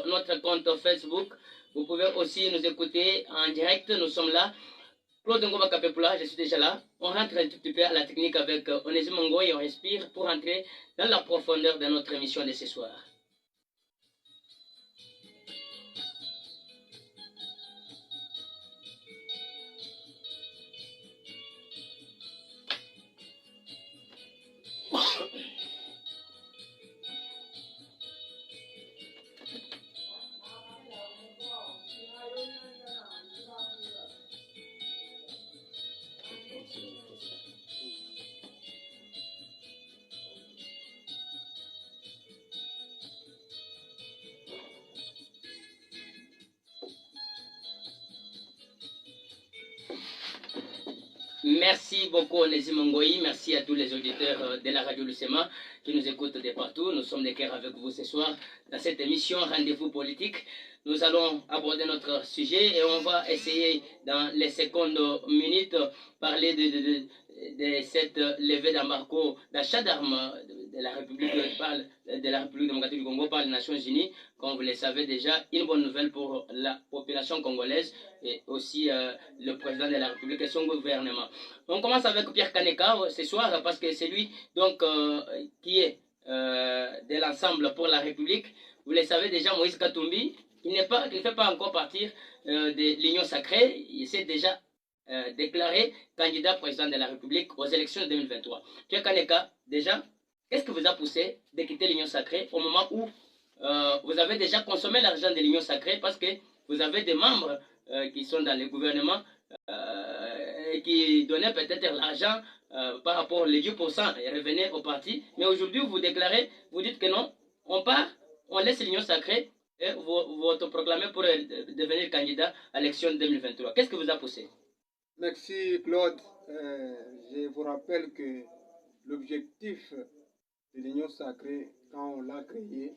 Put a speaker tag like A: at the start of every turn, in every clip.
A: notre compte Facebook. Vous pouvez aussi nous écouter en direct. Nous sommes là. Claude Ngoma Kapepula, je suis déjà là. On rentre un tout petit peu à la technique avec Onésime Mongo et on respire pour entrer dans la profondeur de notre émission de ce soir. Merci beaucoup Onésime Ngoï, merci à tous les auditeurs de la radio Lucema qui nous écoutent de partout. Nous sommes de cœur avec vous ce soir dans cette émission Rendez-vous politique. Nous allons aborder notre sujet et on va essayer dans les secondes minutes parler de cette levée d'embargo d'achat d'armes de la République démocratique du Congo par les Nations Unies. Comme vous le savez déjà, une bonne nouvelle pour la population congolaise et aussi le président de la République et son gouvernement. On commence avec Pierre Kaneka ce soir parce que c'est lui donc, qui est de l'ensemble pour la République. Vous le savez déjà, Moïse Katumbi, il ne fait pas encore partir de l'Union sacrée. Il s'est déjà déclaré candidat président de la République aux élections de 2023. Pierre Kaneka, déjà, qu'est-ce qui vous a poussé de quitter l'Union sacrée au moment où vous avez déjà consommé l'argent de l'Union sacrée parce que vous avez des membres qui sont dans le gouvernement et qui donnaient peut-être l'argent par rapport aux 10% et revenaient au parti. Mais aujourd'hui, vous déclarez, vous dites que non, on part, on laisse l'Union sacrée et vous autoproclamez pour devenir candidat à l'élection 2023. Qu'est-ce qui vous a poussé?
B: Merci Claude. Je vous rappelle que l'objectif de l'Union sacrée, quand on l'a créée,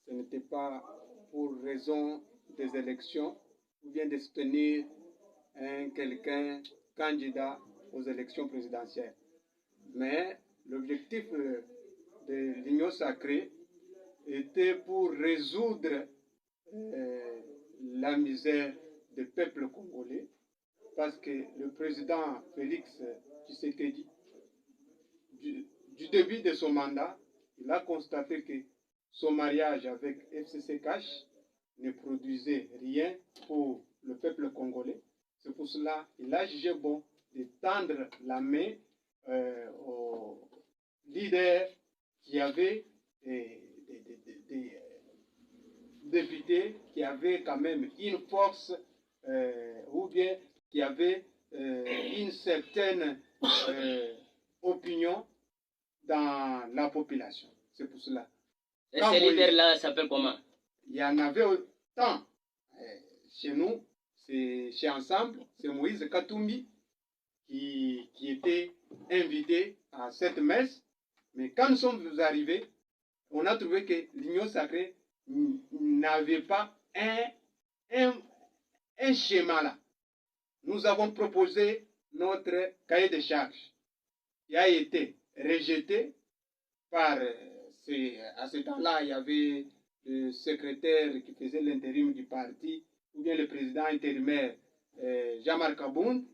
B: ce n'était pas pour raison des élections ou bien de soutenir quelqu'un candidat aux élections présidentielles. Mais l'objectif de l'Union sacrée était pour résoudre la misère du peuple congolais, parce que le président Félix Tshisekedi, du début de son mandat, il a constaté que son mariage avec FCC Cash ne produisait rien pour le peuple congolais. C'est pour cela qu'il a jugé bon de tendre la main aux leaders qui avaient des députés qui avaient quand même une force ou bien qui avaient une certaine opinion dans la population. C'est pour cela.
A: Et ces leaders-là s'appellent comment?
B: Il y en avait autant. Chez nous, c'est chez Ensemble, c'est Moïse Katumbi qui était invité à cette messe. Mais quand nous sommes arrivés, on a trouvé que l'Union sacrée n'avait pas un schéma là. Nous avons proposé notre cahier de charges qui a été rejeté par... à ce temps-là, il y avait le secrétaire qui faisait l'intérim du parti, ou bien le président intérimaire Jean-Marc Aboun.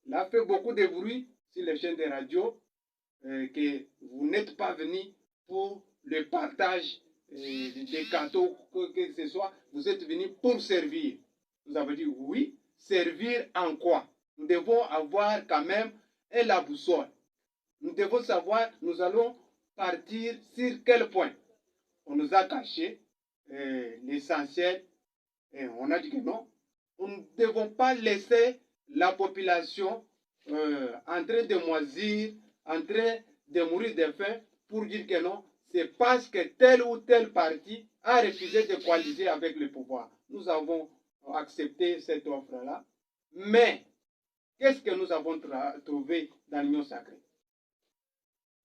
B: Il a fait beaucoup de bruit sur les chaînes de radio que vous n'êtes pas venu pour le partage des gâteaux, que ce soit, vous êtes venu pour servir. Nous avons dit oui, servir en quoi? Nous devons avoir quand même la boussole. Nous devons savoir, nous allons partir sur quel point. On nous a caché l'essentiel et on a dit que non. Nous ne devons pas laisser la population en train de moisir, en train de mourir de faim pour dire que non, c'est parce que tel ou tel parti a refusé de coaliser avec le pouvoir. Nous avons accepté cette offre-là. Mais, qu'est-ce que nous avons trouvé dans l'Union sacrée?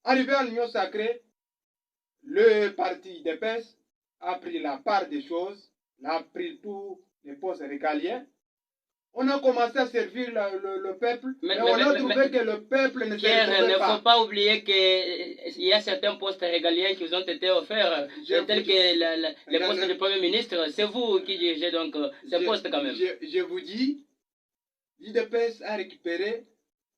B: Arrivé à l'Union sacrée, le parti DPS a pris la part des choses, a pris tous les postes régaliens. On a commencé à servir le peuple, mais on a trouvé que le peuple ne se
A: Pierre,
B: retrouvait pas.
A: Il ne faut pas oublier qu'il y a certains postes régaliens qui vous ont été offerts, tels que les postes du Premier ministre. C'est vous qui dirigez donc ces postes quand même.
B: Je vous dis, l'IDPS a récupéré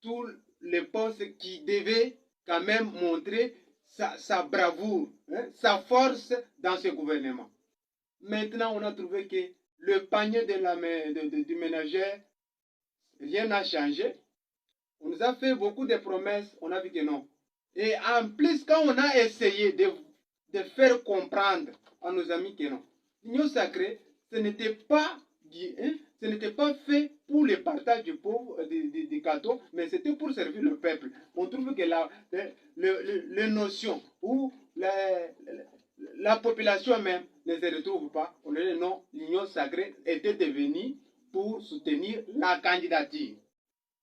B: tous les postes qui devaient quand même montrer sa bravoure, hein, sa force dans ce gouvernement. Maintenant, on a trouvé que le panier du ménagère, rien n'a changé. On nous a fait beaucoup de promesses, on a vu que non. Et en plus, quand on a essayé de faire comprendre à nos amis que non, l'union sacrée, ce n'était pas fait pour le partage du pauvre, du gâteau, mais c'était pour servir le peuple. On trouve que les notions ou la population même ne se retrouve pas. On dit non, l'union sacrée était devenue pour soutenir la candidature.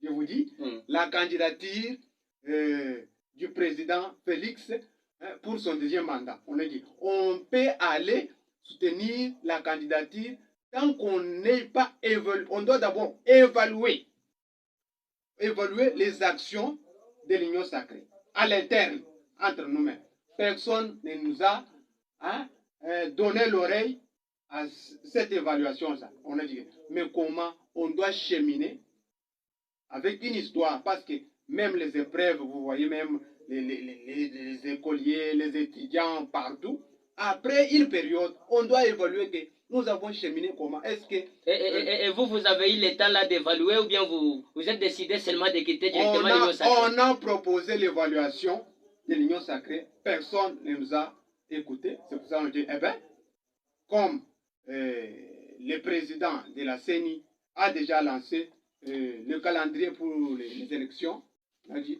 B: Je vous dis, la candidature du président Félix pour son deuxième mandat. On a dit, on peut aller soutenir la candidature tant qu'on n'est pas évalué. On doit d'abord évaluer les actions de l'union sacrée à l'interne, entre nous-mêmes. Personne ne nous a donné l'oreille à cette évaluation-là. On a dit, mais comment on doit cheminer avec une histoire, parce que même les épreuves, vous voyez même les écoliers, les étudiants partout, après une période, on doit évaluer que nous avons cheminé comment. Est-ce que...
A: Et vous avez eu le temps là d'évaluer ou bien vous êtes décidé seulement de quitter directement l'Union sacrée?
B: On a proposé l'évaluation de l'Union sacrée. Personne ne nous a écoutés. C'est pour ça qu'on dit, eh bien, comme le président de la CENI a déjà lancé le calendrier pour les élections.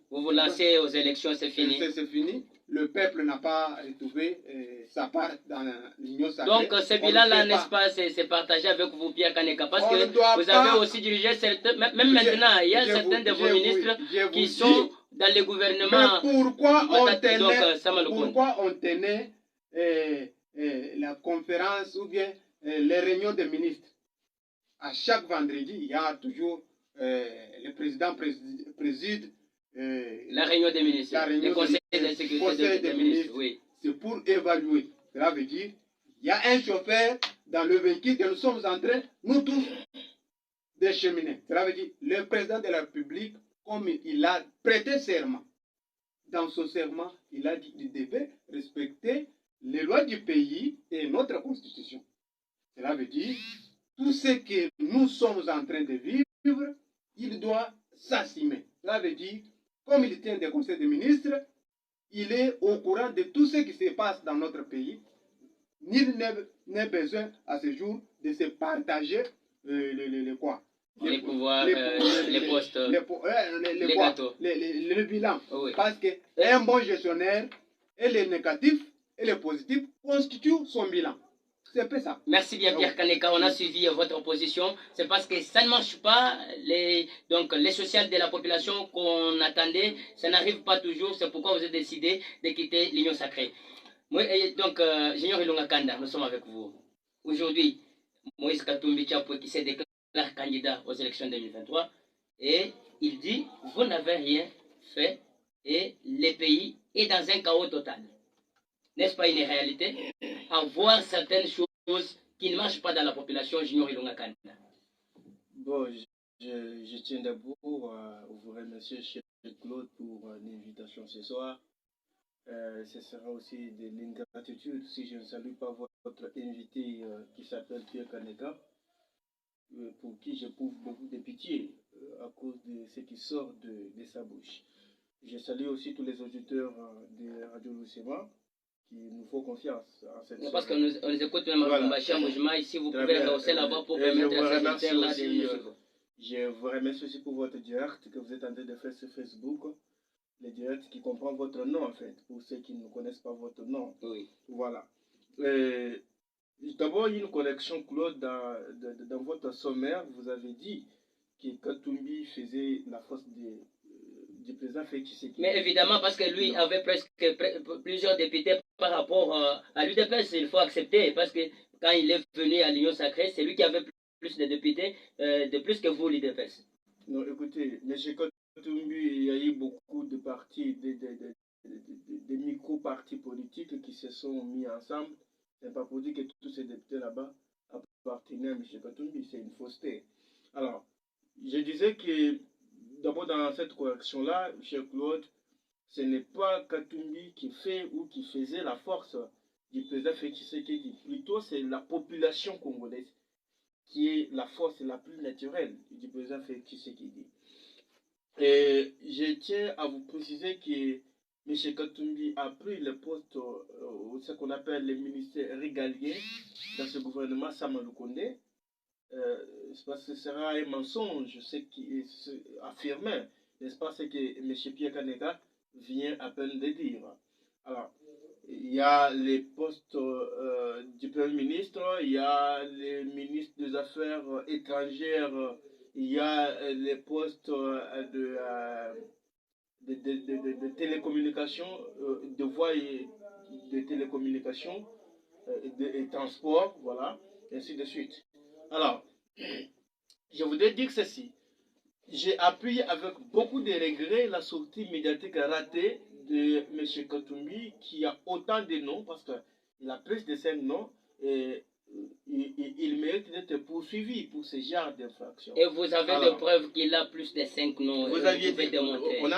A: Vous lancez aux élections, c'est fini.
B: C'est fini. Le peuple n'a pas retrouvé sa part dans l'union sacrée.
A: Donc ce bilan-là, n'est-ce pas, c'est partagé avec vous, Pierre Kaneka, parce que vous avez aussi dirigé certains, même maintenant, il y a certains de vos ministres qui sont dans le gouvernement.
B: Mais pourquoi on tenait la conférence ou bien les réunions des ministres? À chaque vendredi, il y a toujours le président préside
A: la réunion des ministres, le conseil de sécurité des ministres. Oui.
B: C'est pour évaluer. Cela veut dire il y a un chauffeur dans le véhicule que nous sommes en train, nous tous, de cheminer. Cela veut dire le président de la République, comme il a prêté serment, dans son serment, il a dit qu'il devait respecter les lois du pays et notre constitution. Cela veut dire tout ce que nous sommes en train de vivre, il doit s'assumer. Cela veut dire, comme il tient des conseils de ministres, il est au courant de tout ce qui se passe dans notre pays. Nul n'a besoin à ce jour de se partager les
A: pouvoirs, les postes, les gâteaux.
B: Le bilan.
A: Oui.
B: Parce qu'un bon gestionnaire, et les négatifs et les positifs constituent son bilan. C'est un peu ça.
A: Merci bien Pierre Kaneka, on a suivi votre position. C'est parce que ça ne marche pas, donc les sociales de la population qu'on attendait, ça n'arrive pas toujours. C'est pourquoi vous avez décidé de quitter l'Union sacrée. Donc, Junior Ilunga Kanda, nous sommes avec vous. Aujourd'hui, Moïse Katumbi Tchapoué qui s'est déclaré candidat aux élections 2023 et il dit, vous n'avez rien fait et le pays est dans un chaos total. N'est-ce pas une réalité? À voir certaines choses qui ne marchent pas dans la population, Junior Ilunga Kanda.
C: Bon, je tiens d'abord à vous remercier, cher Claude, pour l'invitation ce soir. Ce sera aussi de l'ingratitude si je ne salue pas votre invité qui s'appelle Pierre Kaneka, pour qui j'éprouve beaucoup de pitié à cause de ce qui sort de sa bouche. Je salue aussi tous les auditeurs de Radio Lucema qui nous font confiance en cette
A: parce qu'on nous écoute même à Mbacha Moujma, ici vous pouvez rehausser là-bas pour permettre à ces là de nous suivre.
C: Je vous remercie aussi pour votre direct que vous êtes en train de faire sur Facebook. Le direct qui comprend votre nom en fait, pour ceux qui ne connaissent pas votre nom.
A: Oui.
C: Voilà. D'abord, une correction, Claude, dans votre sommaire, vous avez dit que Katumbi faisait la force du président Félix Tshisekedi.
A: Mais évidemment, parce que lui avait presque plusieurs députés par rapport à l'UDPS, il faut accepter, parce que quand il est venu à l'Union sacrée, c'est lui qui avait plus de députés, de plus que vous, l'IDPS.
C: Non, écoutez, M. Katumbi, il y a eu beaucoup de partis, des micro-partis politiques qui se sont mis ensemble. Ce n'est pas pour dire que tous ces députés là-bas appartenaient à M. Katumbi, c'est une fausseté. Alors, je disais que d'abord dans cette correction-là, M. Claude, ce n'est pas Katumbi qui fait ou qui faisait la force du président Félix Tshisekedi. Plutôt, c'est la population congolaise qui est la force la plus naturelle du président Félix Tshisekedi. Et je tiens à vous préciser que M. Katumbi a pris le poste, ce qu'on appelle le ministère régalien dans ce gouvernement Sama Lukonde. Parce que ce sera un mensonge, ce qui est affirmé, n'est-ce pas, ce que M. Pierre Kaneka vient à peine de dire. Alors, il y a les postes du Premier ministre, il y a les ministres des Affaires étrangères, il y a les postes de télécommunications, de voies et de télécommunications et transport, voilà, et ainsi de suite. Alors, je voudrais dire ceci. J'ai appuyé avec beaucoup de regrets la sortie médiatique ratée de M. Katumbi, qui a autant de noms, parce qu'il a plus de 5 noms, et il mérite d'être poursuivi pour ce genre d'infraction.
A: Et vous avez des preuves qu'il a plus de 5 noms.
C: Vous aviez
A: dit, démontrer.
C: Oh, non,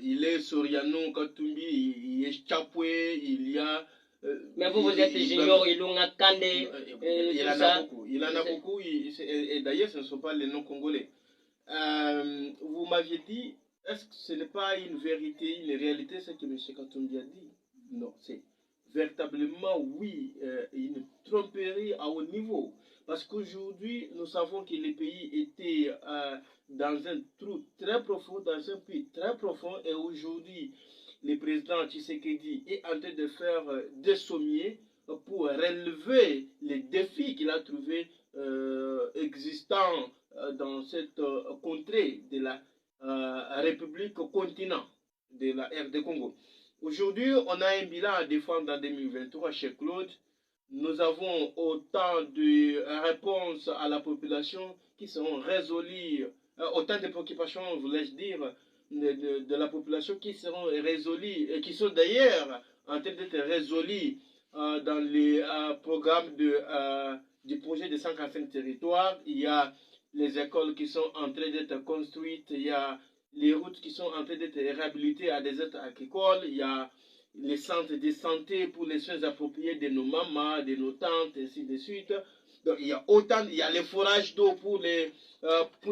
C: il est Soriano Katumbi, il est Chapoué, il y a...
A: mais vous êtes Junior, Ilunga Kande,
C: il en a beaucoup. Il en a beaucoup, et d'ailleurs ce ne sont pas les noms congolais. Vous m'aviez dit, est-ce que ce n'est pas une vérité, une réalité, ce que M. Katumbi a dit? Non, c'est véritablement, oui, une tromperie à haut niveau. Parce qu'aujourd'hui, nous savons que le pays était dans un trou très profond, dans un puits très profond, et aujourd'hui, le président Tshisekedi est en train de faire des sommiers pour relever les défis qu'il a trouvés existants dans cette contrée de la République continent de la RD Congo. Aujourd'hui, on a un bilan à défendre en 2023 chez Claude. Nous avons autant de réponses à la population qui seront résolues, autant de préoccupations, voulais-je dire, de la population qui seront résolues et qui sont d'ailleurs en train d'être résolues dans les programmes du projet de 145 territoires. Il y a les écoles qui sont en train d'être construites, il y a les routes qui sont en train d'être réhabilitées à des êtres agricoles, il y a les centres de santé pour les soins appropriés de nos mamans, de nos tantes, ainsi de suite. Donc, il y a les forages d'eau pour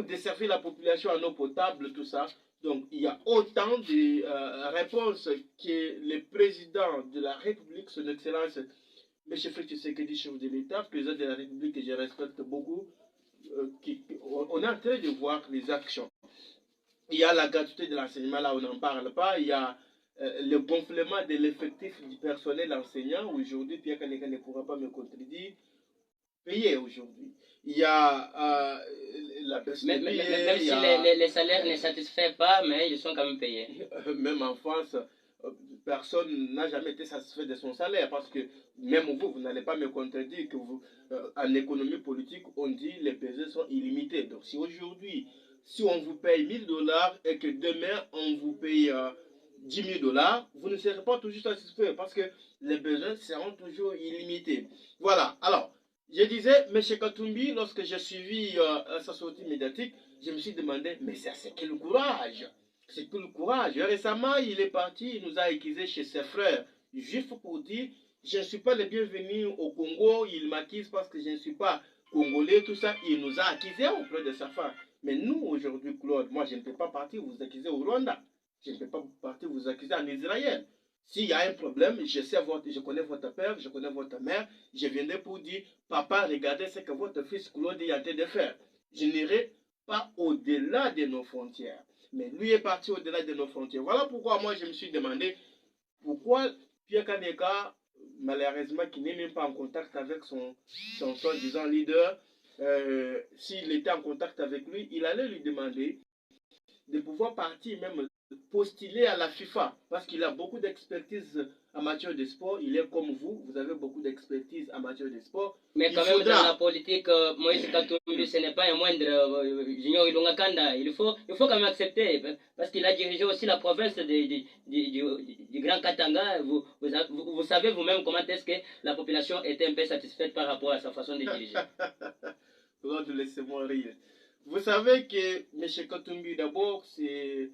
C: desservir la population en eau potable, tout ça. Donc, il y a autant de réponses que le président de la République, son Excellence, M. Félix Tshisekedi, chef de l'État, président de la République que je respecte beaucoup, on est en train de voir les actions. Il y a la gratuité de l'enseignement, là on n'en parle pas. Il y a le gonflement de l'effectif du personnel enseignant. Aujourd'hui, Pierre Kaneka ne pourra pas me contredire. Payé aujourd'hui. Il y a la baisse des billets.
A: Même si les salaires ne satisfont pas, mais ils sont quand même payés.
C: Même en France, personne n'a jamais été satisfait de son salaire, parce que même vous n'allez pas me contredire que en économie politique, on dit les besoins sont illimités. Donc si aujourd'hui, si on vous paye $1000 et que demain on vous paye $10 000, vous ne serez pas toujours satisfait, parce que les besoins seront toujours illimités. Voilà. Alors, je disais, M. Katumbi, lorsque j'ai suivi sa sortie médiatique, je me suis demandé, mais c'est quel courage! C'est quel courage! Récemment, il est parti, il nous a accusés chez ses frères juifs pour dire, je ne suis pas le bienvenu au Congo, il m'accuse parce que je ne suis pas congolais, tout ça. Il nous a accusés auprès de sa femme. Mais nous, aujourd'hui, Claude, moi, je ne peux pas partir vous accuser au Rwanda. Je ne peux pas partir vous accuser en Israël. S'il y a un problème, je connais votre père, je connais votre mère, je viendrai pour dire, papa, regardez ce que votre fils Claude est en train de faire. Je n'irai pas au-delà de nos frontières. Mais lui est parti au-delà de nos frontières. Voilà pourquoi moi je me suis demandé, pourquoi Pierre Kaneka, malheureusement, qui n'est même pas en contact avec son soi-disant leader, s'il était en contact avec lui, il allait lui demander de pouvoir partir même postuler à la FIFA, parce qu'il a beaucoup d'expertise en matière de sport, il est comme vous avez beaucoup d'expertise en matière de sport.
A: Mais quand même, dans la politique, Moïse Katumbi, ce n'est pas un moindre Junior Ilunga Kanda. Il faut quand même accepter, parce qu'il a dirigé aussi la province du Grand Katanga. Vous savez vous-même comment est-ce que la population était un peu satisfaite par rapport à sa façon de diriger.
C: Laissez-moi rire. Vous savez que M. Katumbi, d'abord, c'est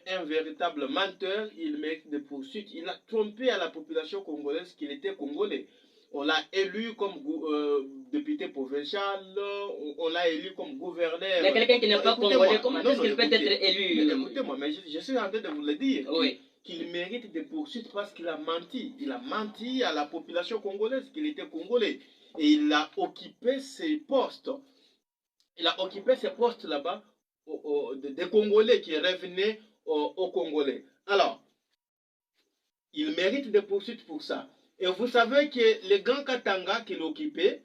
C: un véritable menteur. Il mérite des poursuites. Il a trompé à la population congolaise qu'il était congolais. On l'a élu comme député provincial, on l'a élu comme gouverneur.
A: Mais quelqu'un qui n'est pas congolais, comment est-ce qu'il peut être élu?
C: Écoutez-moi, mais je suis en train de vous le dire.
A: Oui.
C: Qu'il mérite des poursuites parce qu'il a menti. Il a menti à la population congolaise qu'il était congolais. Et il a occupé ses postes. Il a occupé ces postes là-bas des Congolais qui revenaient aux Congolais. Alors, il mérite des poursuites pour ça. Et vous savez que le Grand Katanga qu'il occupait,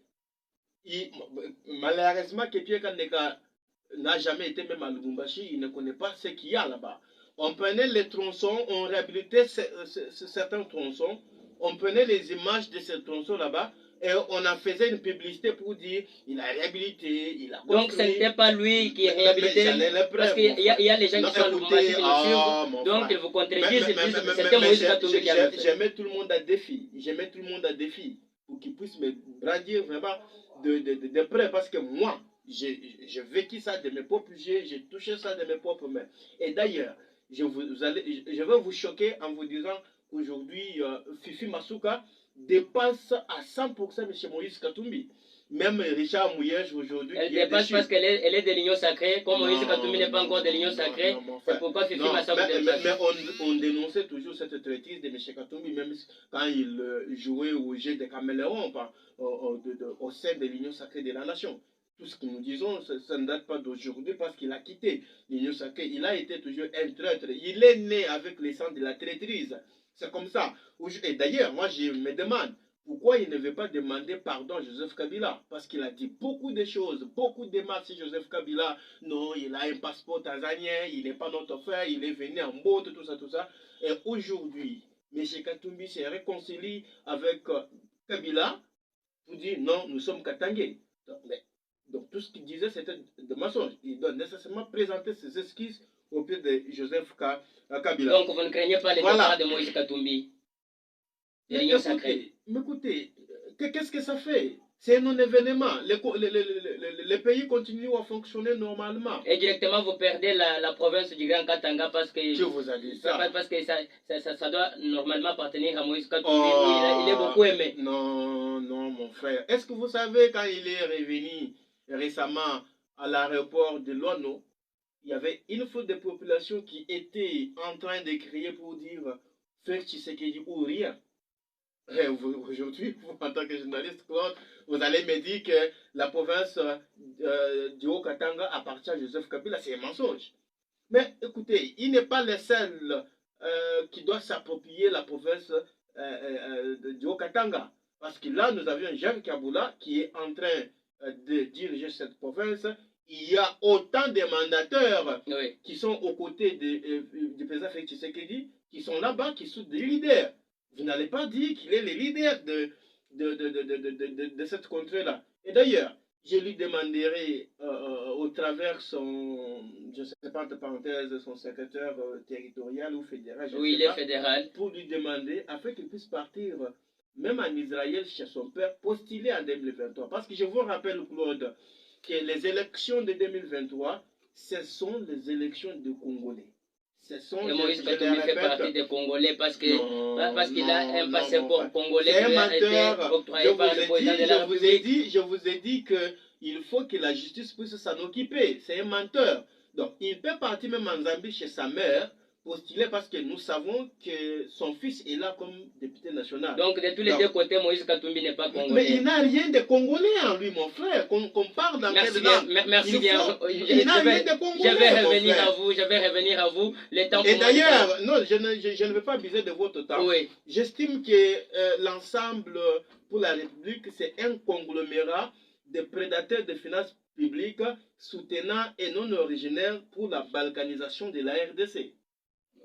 C: malheureusement que Pierre Kandeka n'a jamais été même à Lubumbashi, il ne connaît pas ce qu'il y a là-bas. On prenait les tronçons, on réhabilitait certains tronçons, on prenait les images de ces tronçons là-bas, et on en faisait une publicité pour dire il a réhabilité, il a construit.
A: Donc ce n'était pas lui qui réhabilitait, parce qu'il y a les gens qui sont à Lubumbashi qui le suivent, donc ils vous contredisent, ils disent c'était Moïse Katumbi qui a fait.
C: J'aimais tout le monde à défi, j'aimais tout le monde à défi, pour qu'ils puissent me brandir vraiment de près, parce que moi, j'ai vécu ça de mes propres yeux, j'ai touché ça de mes propres mains. Et d'ailleurs, je vais vous choquer en vous disant qu'aujourd'hui, Fifi Masuka dépasse à 100% M. Moïse Katumbi. Même Richard Mouyej aujourd'hui.
A: Elle dépasse parce qu'elle est de l'Union sacrée. Comme Moïse Katumbi n'est pas encore de l'Union sacrée, c'est pourquoi Fifi Masuka dépasse.
C: Mais on dénonçait toujours cette traitise de M. Katumbi, même quand il jouait au jeu des caméléons au sein de l'Union sacrée de la nation. Tout ce que nous disons, ça ne date pas d'aujourd'hui parce qu'il a quitté l'Union sacrée. Il a été toujours un traître. Il est né avec le sang de la traîtrise. C'est comme ça. Et d'ailleurs, moi, je me demande pourquoi il ne veut pas demander pardon à Joseph Kabila. Parce qu'il a dit beaucoup de choses, beaucoup de mal sur Joseph Kabila. Non, il a un passeport tanzanien, il n'est pas notre frère, il est venu en botte, tout ça, tout ça. Et aujourd'hui, M. Katumbi se réconcilie avec Kabila pour dire non, nous sommes Katangais. Donc tout ce qu'il disait, c'était de mensonge. Il doit nécessairement présenter ses excuses au pied de Joseph Kabila.
A: Donc vous ne craignez pas les départ de Moïse Katumbi?
C: Mais écoutez, qu'est-ce que ça fait? C'est un non-événement. Les pays continuent à fonctionner normalement.
A: Et directement, vous perdez la province du Grand Katanga parce que...
C: Je vous ai dit ça.
A: Parce que ça doit normalement appartenir à Moïse Katumbi. Il est beaucoup aimé.
C: Non, mon frère. Est-ce que vous savez, quand il est revenu récemment à l'aéroport de Lono, il y avait une foule de population qui était en train de crier pour dire « Frère Tshisekedi ou rien ». Aujourd'hui, en tant que journaliste, Claude, vous allez me dire que la province du Haut-Katanga appartient à Joseph Kabila, c'est un mensonge. Mais écoutez, il n'est pas le seul qui doit s'approprier la province du Haut-Katanga. Parce que là, nous avions Jacques Kabila qui est en train de diriger cette province. Il y a autant de mandateurs qui sont aux côtés du président Félix Tshisekedi, qui sont là-bas, qui sont des leaders. Vous n'allez pas dire qu'il est le leader de cette contrée-là. Et d'ailleurs, je lui demanderai au travers son, je ne sais pas, entre parenthèses, son secrétaire territorial ou fédéral.
A: Oui, il est fédéral.
C: Pour lui demander, afin qu'il puisse partir, même en Israël, chez son père, postuler en 2023. Parce que je vous rappelle, Claude, que les élections de 2023, ce sont les élections de Congolais.
A: Et Moïse Katumbi fait partie des Congolais parce qu'il a un passeport congolais qui a été octroyé par le président de la République.
C: Je vous ai dit qu'il faut que la justice puisse s'en occuper. C'est un menteur. Donc, il peut partir même en Zambie chez sa mère, postuler parce que nous savons que son fils est là comme député national.
A: Donc, de tous les deux côtés, Moïse Katumbi n'est pas congolais.
C: Mais il n'a rien de congolais en lui, mon frère. Qu'on parle dans
A: merci bien, merci bien.
C: Il n'a rien de congolais.
A: Je vais revenir à vous. Les temps
C: et d'ailleurs, non, je ne veux pas abuser de votre temps.
A: Oui.
C: J'estime que l'ensemble pour la République, c'est un conglomérat de prédateurs de finances publiques soutenant et non originaires pour la balkanisation de la RDC.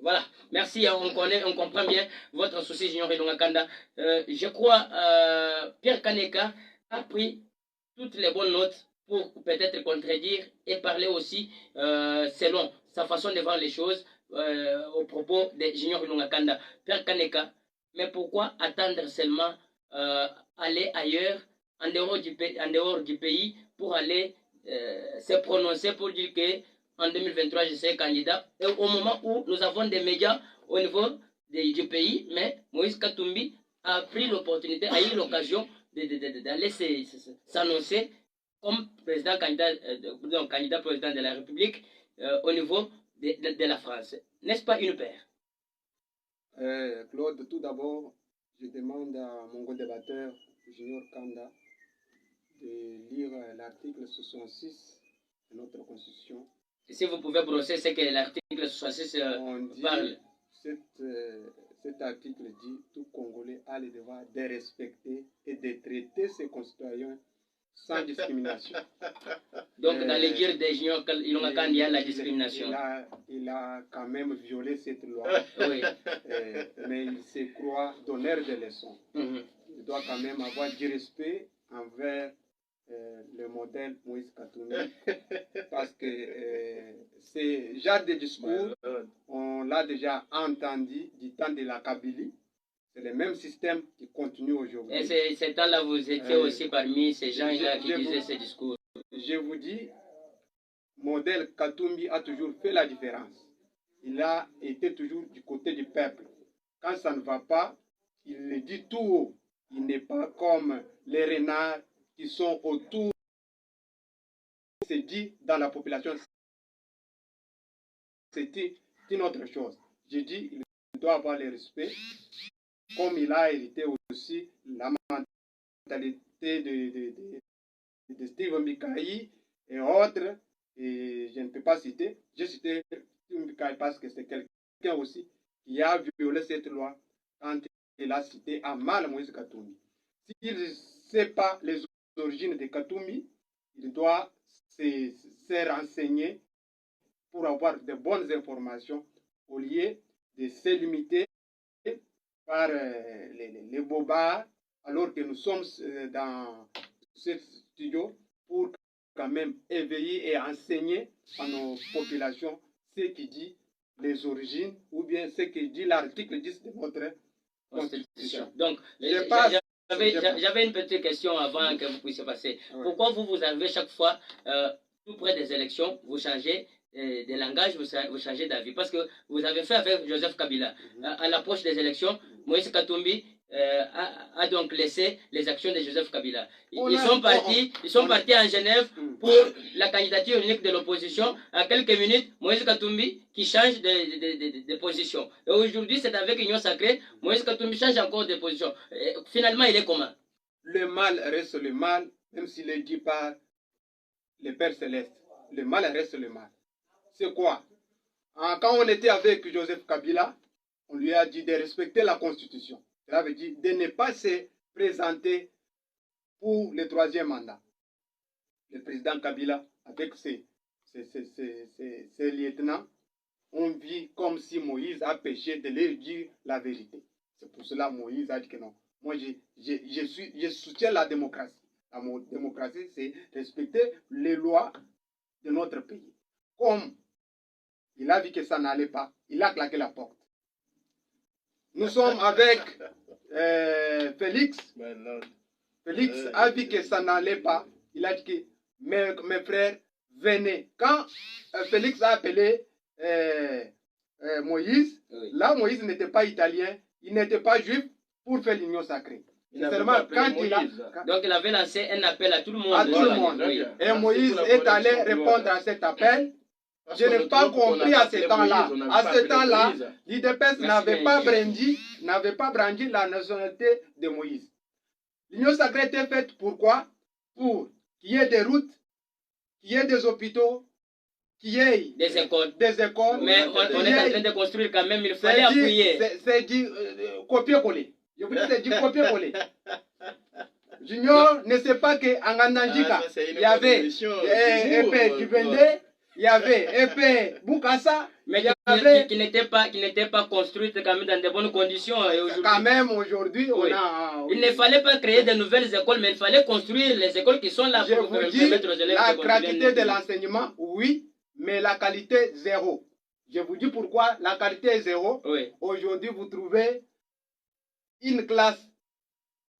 A: Voilà, merci, on comprend bien votre souci, Junior Ilunga Kanda. Je crois Pierre Kaneka a pris toutes les bonnes notes pour peut-être contredire et parler aussi selon sa façon de voir les choses au propos de Junior Ilunga Kanda. Pierre Kaneka, mais pourquoi attendre seulement aller ailleurs, en dehors du pays, pour aller se prononcer pour dire que en 2023, je serai candidat. Et au moment où nous avons des médias au niveau du pays, mais Moïse Katumbi a pris l'opportunité, a eu l'occasion d'aller s'annoncer comme candidat président de la République au niveau de la France. N'est-ce pas une paire?
B: Claude, tout d'abord, je demande à mon co-débatteur, Junior Kanda, de lire l'article 66 de notre Constitution.
A: Si vous pouvez brosser ce que l'article 66 parle.
B: Cet article dit « Tout Congolais a le devoir de respecter et de traiter ses concitoyens sans discrimination. »
A: Donc, dans les dires des Junior Ilunga Kanda, il y a la discrimination.
B: Il a quand même violé cette loi,
A: oui.
B: Mais il se croit donneur de leçons. Il doit quand même avoir du respect envers le modèle Moïse Katumbi, parce que ce genre de discours, on l'a déjà entendu du temps de la Kabylie. C'est le même système qui continue aujourd'hui.
A: Et ces temps-là, vous étiez aussi parmi ces gens-là qui disaient ces discours.
B: Je vous dis, modèle Katumbi a toujours fait la différence. Il a été toujours du côté du peuple. Quand ça ne va pas, il le dit tout haut. Il n'est pas comme les renards qui sont autour. C'est dit dans la population. C'est une autre chose. Je dis, il doit avoir le respect, comme il a hérité aussi la mentalité de Steve Mikaï et autres, et je ne peux pas citer. J'ai cité Steve Mikaï parce que c'est quelqu'un aussi qui a violé cette loi quand il a cité à mal Moïse Katumbi. S'il ne sait pas les origines de Katumbi, il doit se renseigner pour avoir de bonnes informations au lieu de se limiter par les bobards, alors que nous sommes dans ce studio pour quand même éveiller et enseigner à nos populations ce qui dit les origines ou bien ce qui dit l'article 10 de notre Constitution.
A: Donc, j'avais une petite question avant que vous puissiez passer. Ouais. Pourquoi vous arrivez chaque fois, tout près des élections, vous changez de langage, vous changez d'avis? Parce que vous avez fait avec Joseph Kabila. À l'approche des élections, Moïse Katumbi a donc laissé les actions de Joseph Kabila. Ils sont partis en Genève pour la candidature unique de l'opposition. À quelques minutes, Moïse Katumbi qui change de position. Et aujourd'hui, c'est avec Union Sacrée, Moïse Katumbi change encore de position. Et finalement, il est comment?
B: Le mal reste le mal, même s'il est dit par le Père Céleste. Le mal reste le mal. C'est quoi? Quand on était avec Joseph Kabila, on lui a dit de respecter la Constitution. Cela veut dire de ne pas se présenter pour le troisième mandat. Le président Kabila, avec ses lieutenants, on vit comme si Moïse a péché de leur dire la vérité. C'est pour cela que Moïse a dit que non. Moi, je soutiens la démocratie. La démocratie, c'est respecter les lois de notre pays. Comme il a vu que ça n'allait pas, il a claqué la porte. Nous sommes avec Félix. Félix a vu que ça n'allait pas. Il a dit que mes frères, venez. Quand Félix a appelé Moïse, là Moïse n'était pas italien, il n'était pas juif pour faire l'union sacrée.
A: Seulement quand donc il avait lancé un appel à tout le monde.
B: À tout le monde. Oui. Et Moïse est allé répondre à cet appel. Je n'ai pas compris à ce temps-là. À ce temps-là, l'IDPS n'avait pas brandi la nationalité de Moïse. L'union sacrée était faite pourquoi? Pour qu'il y ait des routes, qu'il y ait des hôpitaux, qu'il y ait
A: des écoles.
B: Mais
A: on est en train de construire quand même, il fallait appuyer.
B: C'est dit copier-coller. Je vous dis, c'est dit copier-coller. Junior ne sait pas qu'en Anandjika, il y avait Epé Dubende, il y avait Epé Bukassa,
A: Mais qui n'était pas construite quand même dans de bonnes conditions.
B: Quand même, aujourd'hui,
A: oui.
B: on a...
A: Il ne fallait pas créer de nouvelles écoles, mais il fallait construire les écoles qui sont là
B: pour permettre aux élèves. La gratuité de l'enseignement, oui, mais la qualité, zéro. Je vous dis pourquoi la qualité est zéro.
A: Oui.
B: Aujourd'hui, vous trouvez une classe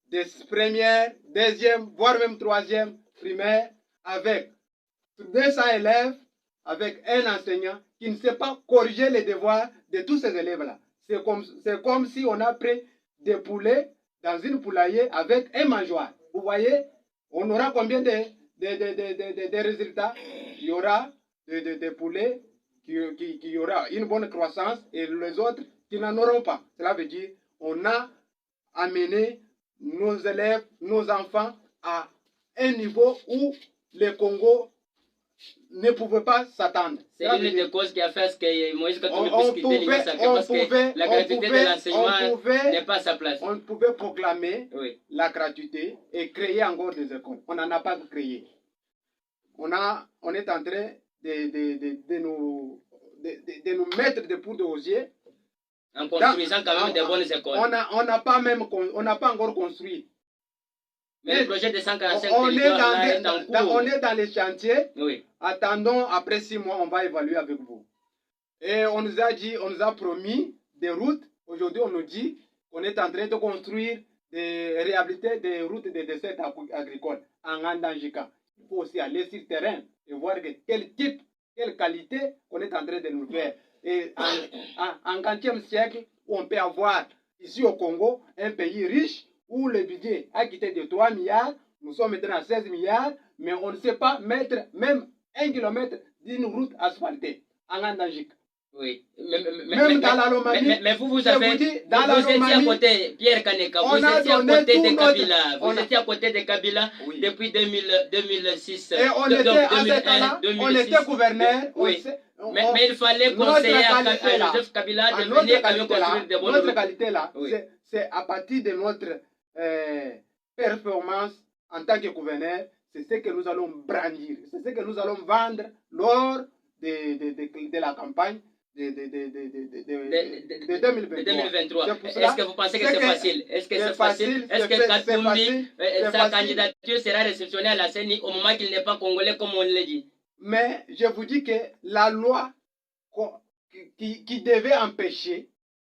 B: de première, deuxième, voire même troisième primaire avec 200 élèves, avec un enseignant qui ne sait pas corriger les devoirs de tous ces élèves-là. C'est comme si on a pris des poulets dans une poulailler avec un mangeoire. Vous voyez, on aura combien de résultats? Il y aura des poulets qui aura une bonne croissance et les autres qui n'en auront pas. Cela veut dire qu'on a amené nos élèves, nos enfants à un niveau où le Congo ne pouvait pas s'attendre.
A: C'est l'une des causes qui a fait ce que Moïse Katumbi puisse quitter l'Union sacrée, parce que la gratuité de l'enseignement n'est pas à sa place.
B: On pouvait proclamer
A: oui.
B: la gratuité et créer encore des écoles. On n'en a pas créé. On est en train de nous mettre des poudres aux yeux.
A: En construisant quand même des bonnes écoles.
B: On n'a pas encore construit.
A: Mais le projet de 145
B: on est dans les chantiers.
A: Oui.
B: Attendons, après 6 mois, on va évaluer avec vous. Et on nous a promis des routes. Aujourd'hui, on nous dit qu'on est en train de construire, de réhabiliter des routes de dessert agricole en Andanjika. Il faut aussi aller sur le terrain et voir quel type, quelle qualité on est en train de nous faire. Et en 20e siècle, où on peut avoir ici au Congo un pays riche où le budget a quitté de 3 milliards, nous sommes maintenant à 16 milliards, mais on ne sait pas mettre même 1 kilomètre d'une route asphaltée en Andanjik.
A: Oui.
B: Même dans la Lomanie.
A: Mais vous avez. Vous étiez à côté, Pierre Kaneka, vous étiez à côté de Kabila. Vous étiez à côté de Kabila depuis 2006.
B: Et on était à ce temps-là, on était gouverneur.
A: Oui. Mais il fallait conseiller à Joseph Kabila de venir quand même construire des bonnes routes.
B: Notre qualité là, c'est à partir de notre performance en tant que gouverneur, c'est ce que nous allons brandir, c'est ce que nous allons vendre lors de la campagne de
A: 2023. Est-ce que vous pensez que c'est facile? Est-ce que c'est facile? Est-ce que Katumbi, sa candidature sera réceptionnée à la CENI au moment qu'il n'est pas congolais comme on l'a dit?
B: Mais je vous dis que la loi qui devait empêcher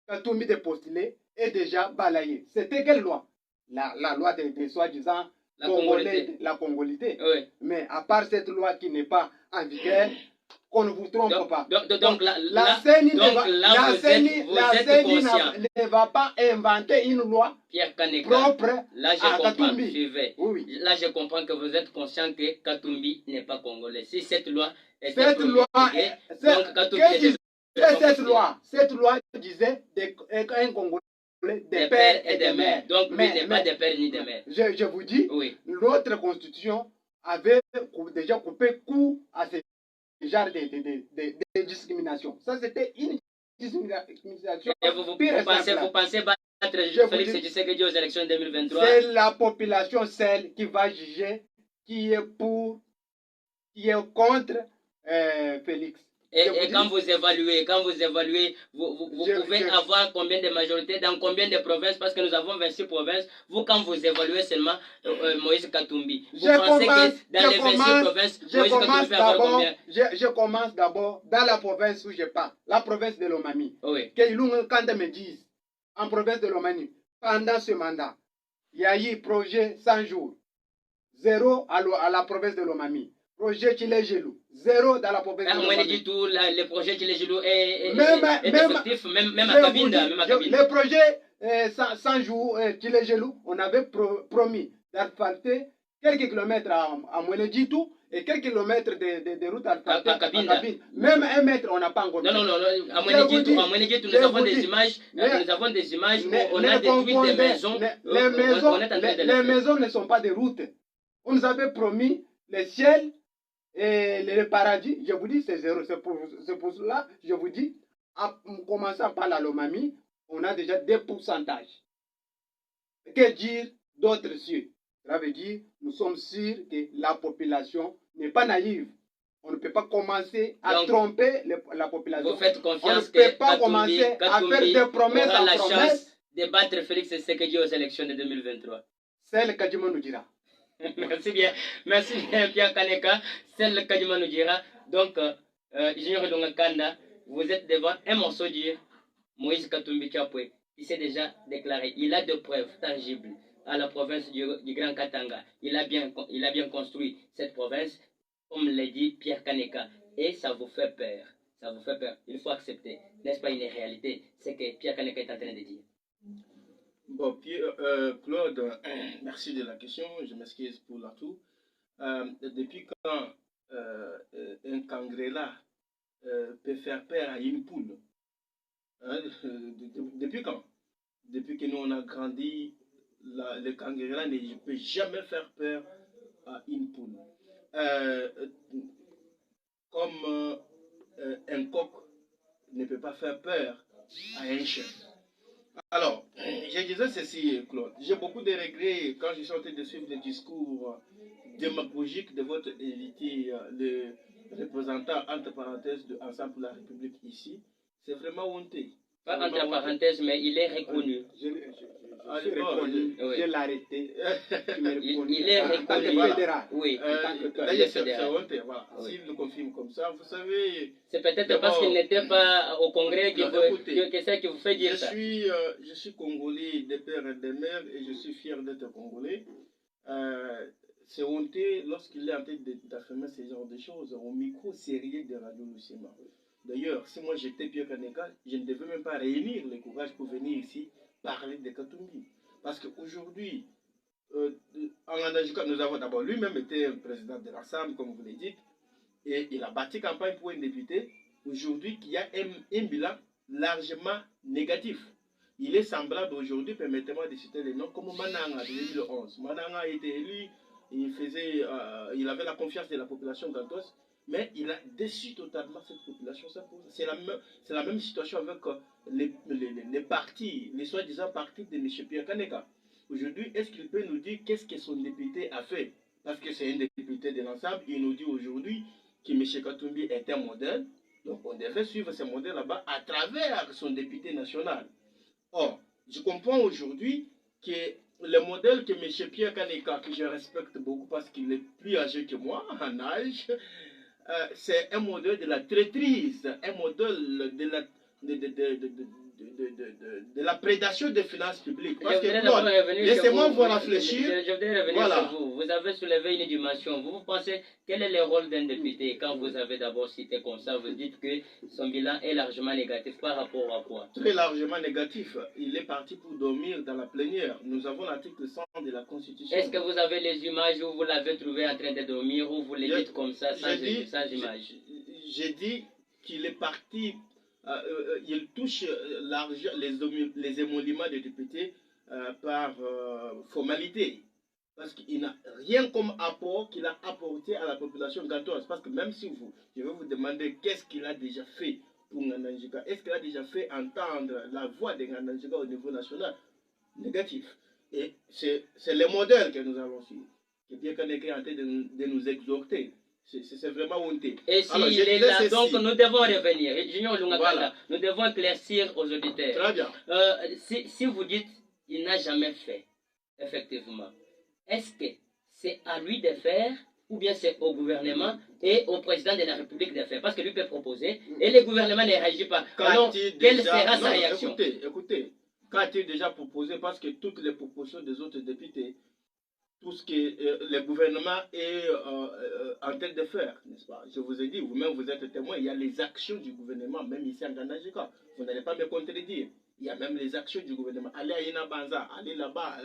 B: Katumbi de postuler est déjà balayée. C'était quelle loi? La loi des soi-disant la congolité.
A: Oui.
B: Mais à part cette loi qui n'est pas en vigueur, qu'on ne vous trompe pas.
A: Donc
B: la CENI ne va pas inventer une loi propre à Katumbi.
A: Oui. Là, je comprends que vous êtes conscient que Katumbi n'est pas congolais. Si cette loi était
B: cette loi disait qu'un Congolais des pères et des mères.
A: Donc, lui n'est pas des pères ni des mères.
B: Je vous dis,
A: oui.
B: Notre constitution avait déjà coupé court à ce genre de discrimination. Ça, c'était une discrimination.
A: Et vous pensez battre Félix Tshisekedi aux élections 2023?
B: C'est la population celle qui va juger qui est pour, qui est contre Félix.
A: Et quand vous évaluez, vous pouvez avoir combien de majorités dans combien de provinces? Parce que nous avons 26 provinces. Vous, quand vous évaluez seulement Moïse Katumbi, vous pensez que dans les 26 provinces, Moïse Katumbi peut avoir combien?
B: Je commence d'abord dans la province où je parle, la province de Lomami.
A: Oui.
B: Que quand me disent, en province de Lomami, pendant ce mandat, il y a eu projet 100 jours, 0 à la province de Lomami. Projet Chile-Gelou, 0 dans la province de Lomami.
A: On dit tout, le projet Chile-Gelou est effectif, même à Kabinda.
B: Le projet 100 jours Chile-Gelou, on avait promis d'asphalter quelques kilomètres à Mouenejitou et quelques kilomètres de route asphaltée à Kabinda. Même 1 mètre, on n'a pas encore fait.
A: Non, à Mouenejitou, nous avons des images, où on a détruit des maisons.
B: Les maisons ne sont pas des routes. On nous avait promis le ciel et le paradis. Je vous dis, c'est 0. C'est pour cela, je vous dis, en commençant par la Lomami, on a déjà des pourcentages. Que dire d'autres cieux? Ça veut dire, nous sommes sûrs que la population n'est pas naïve. On ne peut pas commencer à
A: Donc,
B: tromper la population.
A: Vous faites
B: On
A: confiance
B: ne peut
A: que
B: pas commencer à faire des promesses
A: aura
B: en
A: la
B: promesses.
A: chance de battre Félix Tshisekedi aux élections de 2023.
B: Celle Kadjima nous dira.
A: Merci bien Pierre Kaneka, celle Kadjima nous dira. Donc, Junior Dunga Kanda, vous êtes devant un morceau dur, Moïse Katumbi Chapwe, il s'est déjà déclaré, il a de preuves tangibles à la province du Grand Katanga. Il a bien construit cette province, comme l'a dit Pierre Kaneka, et ça vous fait peur. Ça vous fait peur. Il faut accepter. N'est-ce pas une réalité? C'est que Pierre Kaneka est en train de dire.
C: Bon, Claude, merci de la question. Je m'excuse pour l'atout. Depuis quand un Kangrela peut faire peur à une poule, hein? Depuis quand? Depuis que nous on a grandi, le Kangrela ne peut jamais faire peur à une poule. Comme un coq ne peut pas faire peur à un chien. Alors, je disais ceci, Claude. J'ai beaucoup de regrets quand je suis en train de suivre le discours démagogique de votre invité, le représentant, entre parenthèses, de Ensemble pour la République ici. C'est vraiment honteux.
A: Pas entre parenthèses, mais il est reconnu.
B: Je suis reconnu, je l'ai arrêté.
A: Il est reconnu.
B: Fédéral.
A: Oui.
C: D'ailleurs, c'est honteux. Voilà. Oui. S'il le confirme comme ça, vous savez.
A: C'est peut-être parce qu'il n'était pas au Congrès que c'est qui vous fait dire ça.
C: Je suis Congolais de père et de mère et je suis fier d'être Congolais. C'est honteux lorsqu'il est en train d'affirmer ce genre de choses au micro sérieux de Radio Lucema. D'ailleurs, si moi j'étais Pierre Kaneka, je ne devais même pas réunir le courage pour venir ici parler de Katumbi. Parce qu'aujourd'hui, en Anajika, nous avons d'abord lui-même été président de l'Assemblée, comme vous le dites, et il a bâti campagne pour un député. Aujourd'hui, qui a un bilan largement négatif. Il est semblable aujourd'hui, permettez-moi de citer les noms, comme Mananga de 2011. Mananga a été élu, il avait la confiance de la population gantoise, mais il a déçu totalement cette population. C'est la même situation avec les partis, les soi-disant partis de M. Pierre Kaneka. Aujourd'hui, est-ce qu'il peut nous dire qu'est-ce que son député a fait? Parce que c'est un député de l'ensemble, il nous dit aujourd'hui que M. Katumbi est un modèle. Donc on devait suivre ce modèle là-bas à travers son député national. Or, je comprends aujourd'hui que le modèle que M. Pierre Kaneka, que je respecte beaucoup parce qu'il est plus âgé que moi en âge, c'est un modèle de la traîtrise, un modèle de la prédation des finances publiques. Parce que, laissez-moi vous réfléchir.
A: Je voudrais revenir sur vous. Vous avez soulevé une dimension. Vous pensez, quel est le rôle d'un député? Quand vous avez d'abord cité comme ça, vous dites que son bilan est largement négatif par rapport à quoi?
C: Très largement négatif. Il est parti pour dormir dans la plénière. Nous avons l'article 100 de la Constitution.
A: Est-ce que vous avez les images où vous l'avez trouvé en train de dormir ou vous le dites comme ça, sans images?
C: J'ai dit qu'il est parti... il touche les émoluments des députés par formalité. Parce qu'il n'a rien comme apport qu'il a apporté à la population gantoise. Parce que même si je vais vous demander qu'est-ce qu'il a déjà fait pour Ngananjika, est-ce qu'il a déjà fait entendre la voix de Ngananjika au niveau national? Négatif. Et c'est le modèle que nous allons suivre. Que Pierre Kaneka est en train de nous exhorter. C'est vraiment honteux.
A: Et s'il est là, donc nous devons revenir. Junior Lungakanda, voilà. Nous devons éclaircir aux auditeurs.
C: Très bien.
A: Si vous dites il n'a jamais fait, effectivement, est-ce que c'est à lui de faire ou bien c'est au gouvernement et au président de la République de faire? Parce que lui peut proposer et le gouvernement ne réagit pas. Alors, quelle sera sa réaction?
C: Écoutez, qu'a-t-il déjà proposé? Parce que toutes les propositions des autres députés, tout ce que le gouvernement est en train de faire, n'est-ce pas? Je vous ai dit, vous-même vous êtes témoin, il y a les actions du gouvernement, même ici en Ganajika. Vous n'allez pas me contredire. Il y a même les actions du gouvernement. Allez à Inabanza, allez là-bas,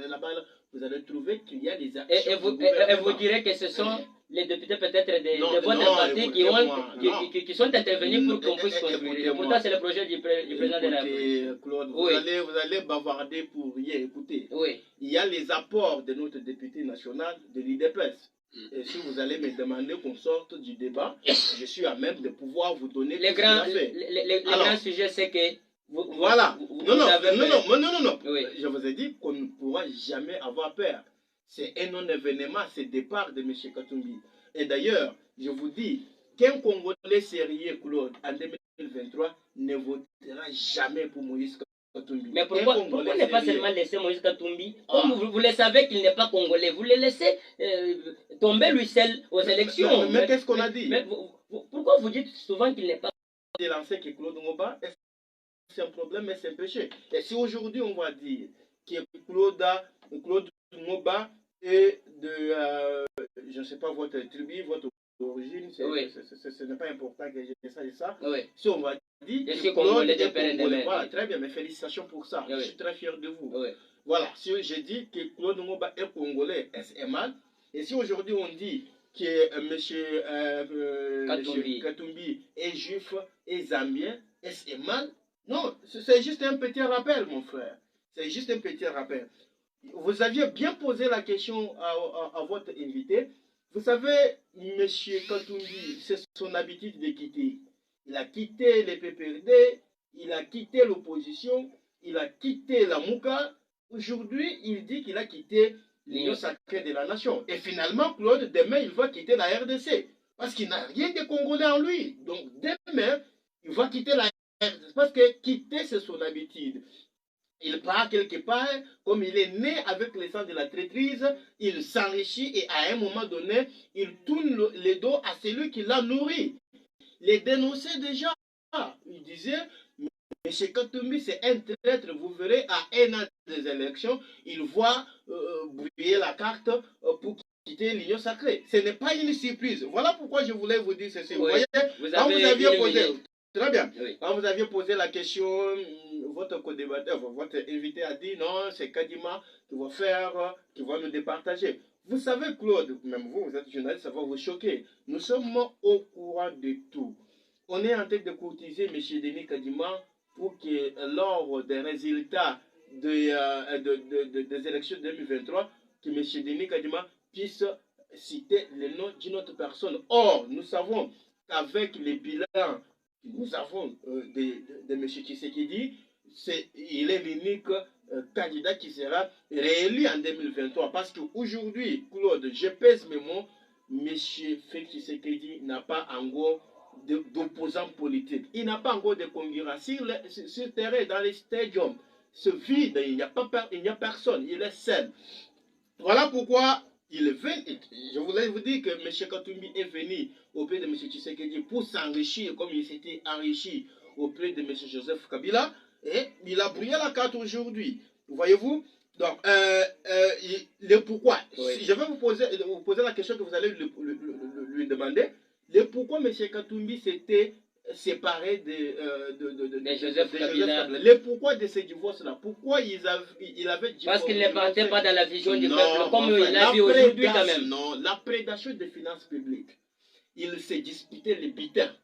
C: vous allez trouver qu'il y a des actions
A: du gouvernement. Et vous direz que ce sont les députés peut-être de votre parti qui sont intervenus pour qu'on puisse construire. Et pourtant, c'est le projet du président de la République.
C: Claude, vous allez bavarder pour rien. Écoutez, il y a les apports de notre député national de l'IDPS. Et si vous allez me demander qu'on sorte du débat, je suis à même de pouvoir vous donner
A: le grand sujet, c'est que
C: voilà. Non. Oui. Je vous ai dit qu'on ne pourra jamais avoir peur. C'est un non-événement, c'est le départ de M. Katumbi. Et d'ailleurs, je vous dis, qu'un Congolais sérieux, Claude, en 2023, ne votera jamais pour Moïse Katumbi.
A: Mais pourquoi ne pas seulement laisser Moïse Katumbi? Comme vous le savez qu'il n'est pas congolais, vous le laissez tomber lui seul aux élections.
C: Mais qu'est-ce qu'on a dit?
A: Pourquoi vous dites souvent qu'il n'est pas
C: de lancer que Claude Ngoba, c'est un problème, mais c'est un péché. Et si aujourd'hui on va dire que Claude Ngoba est de, je ne sais pas, votre tribu, votre origine,
A: oui.
C: Ce n'est pas important que j'ai ça et ça.
A: Oui.
C: Si on va dire
A: que Claude est congolais,
C: voilà, très bien, mais félicitations pour ça. Oui. Je suis très fier de vous.
A: Oui.
C: Voilà, si je dis que Claude Ngoba est congolais, est mal. Et si aujourd'hui on dit que M. Katumbi est juif et zambien, est-ce mal? Non, c'est juste un petit rappel, mon frère. C'est juste un petit rappel. Vous aviez bien posé la question à votre invité. Vous savez, M. Katumbi, c'est son habitude de quitter. Il a quitté les PPRD, il a quitté l'opposition, il a quitté la Mouka. Aujourd'hui, il dit qu'il a quitté l'Union sacrée de la nation. Et finalement, Claude, demain, il va quitter la RDC. Parce qu'il n'a rien de Congolais en lui. Donc, demain, il va quitter la RDC. Parce que quitter, c'est son habitude. Il part quelque part, comme il est né avec le sang de la traîtrise, il s'enrichit et à un moment donné, il tourne le dos à celui qui l'a nourri. Les dénonçait déjà. Il disait, M. Katumbi, c'est un traître, vous verrez, à un an des élections, il voit brouiller la carte pour quitter l'Union sacrée. Ce n'est pas une surprise. Voilà pourquoi je voulais vous dire ceci. Oui. Vous voyez, quand vous aviez posé... Très bien. Oui. Quand vous aviez posé la question, votre co-débatteur, votre invité a dit non, c'est Kadima qui va faire, qui va nous départager. Vous savez, Claude, même vous, vous êtes journaliste, ça va vous choquer. Nous sommes au courant de tout. On est en train de courtiser M. Denis Kadima pour que lors des résultats des élections de 2023, que M. Denis Kadima puisse citer le nom d'une autre personne. Or, nous savons qu'avec les bilans nous avons de M. Tshisekedi, il est l'unique candidat qui sera réélu en 2023. Parce qu'aujourd'hui, Claude, je pèse mes mots, M. Félix Tshisekedi n'a pas encore d'opposants politiques. Il n'a pas encore de concurrents. Sur le terrain, dans les stadiums, ce vide, il n'y a personne, il est seul. Voilà pourquoi il est venu. Je voulais vous dire que M. Katumbi est venu auprès de M. Tshisekedi pour s'enrichir comme il s'était enrichi auprès de M. Joseph Kabila. Et il a brûlé la carte aujourd'hui. Voyez-vous? Donc, le pourquoi. Oui. Je vais vous poser la question que vous allez lui demander. Le pourquoi M. Katumbi s'était séparé de Joseph Kabila. Le pourquoi de ce divorce-là? Pourquoi il avait divorcé?
A: Parce qu'il ne partait pas dans la vision du peuple, comme il l'a dit aujourd'hui quand même.
C: Non, la prédation des finances publiques. Il s'est disputé les bitins,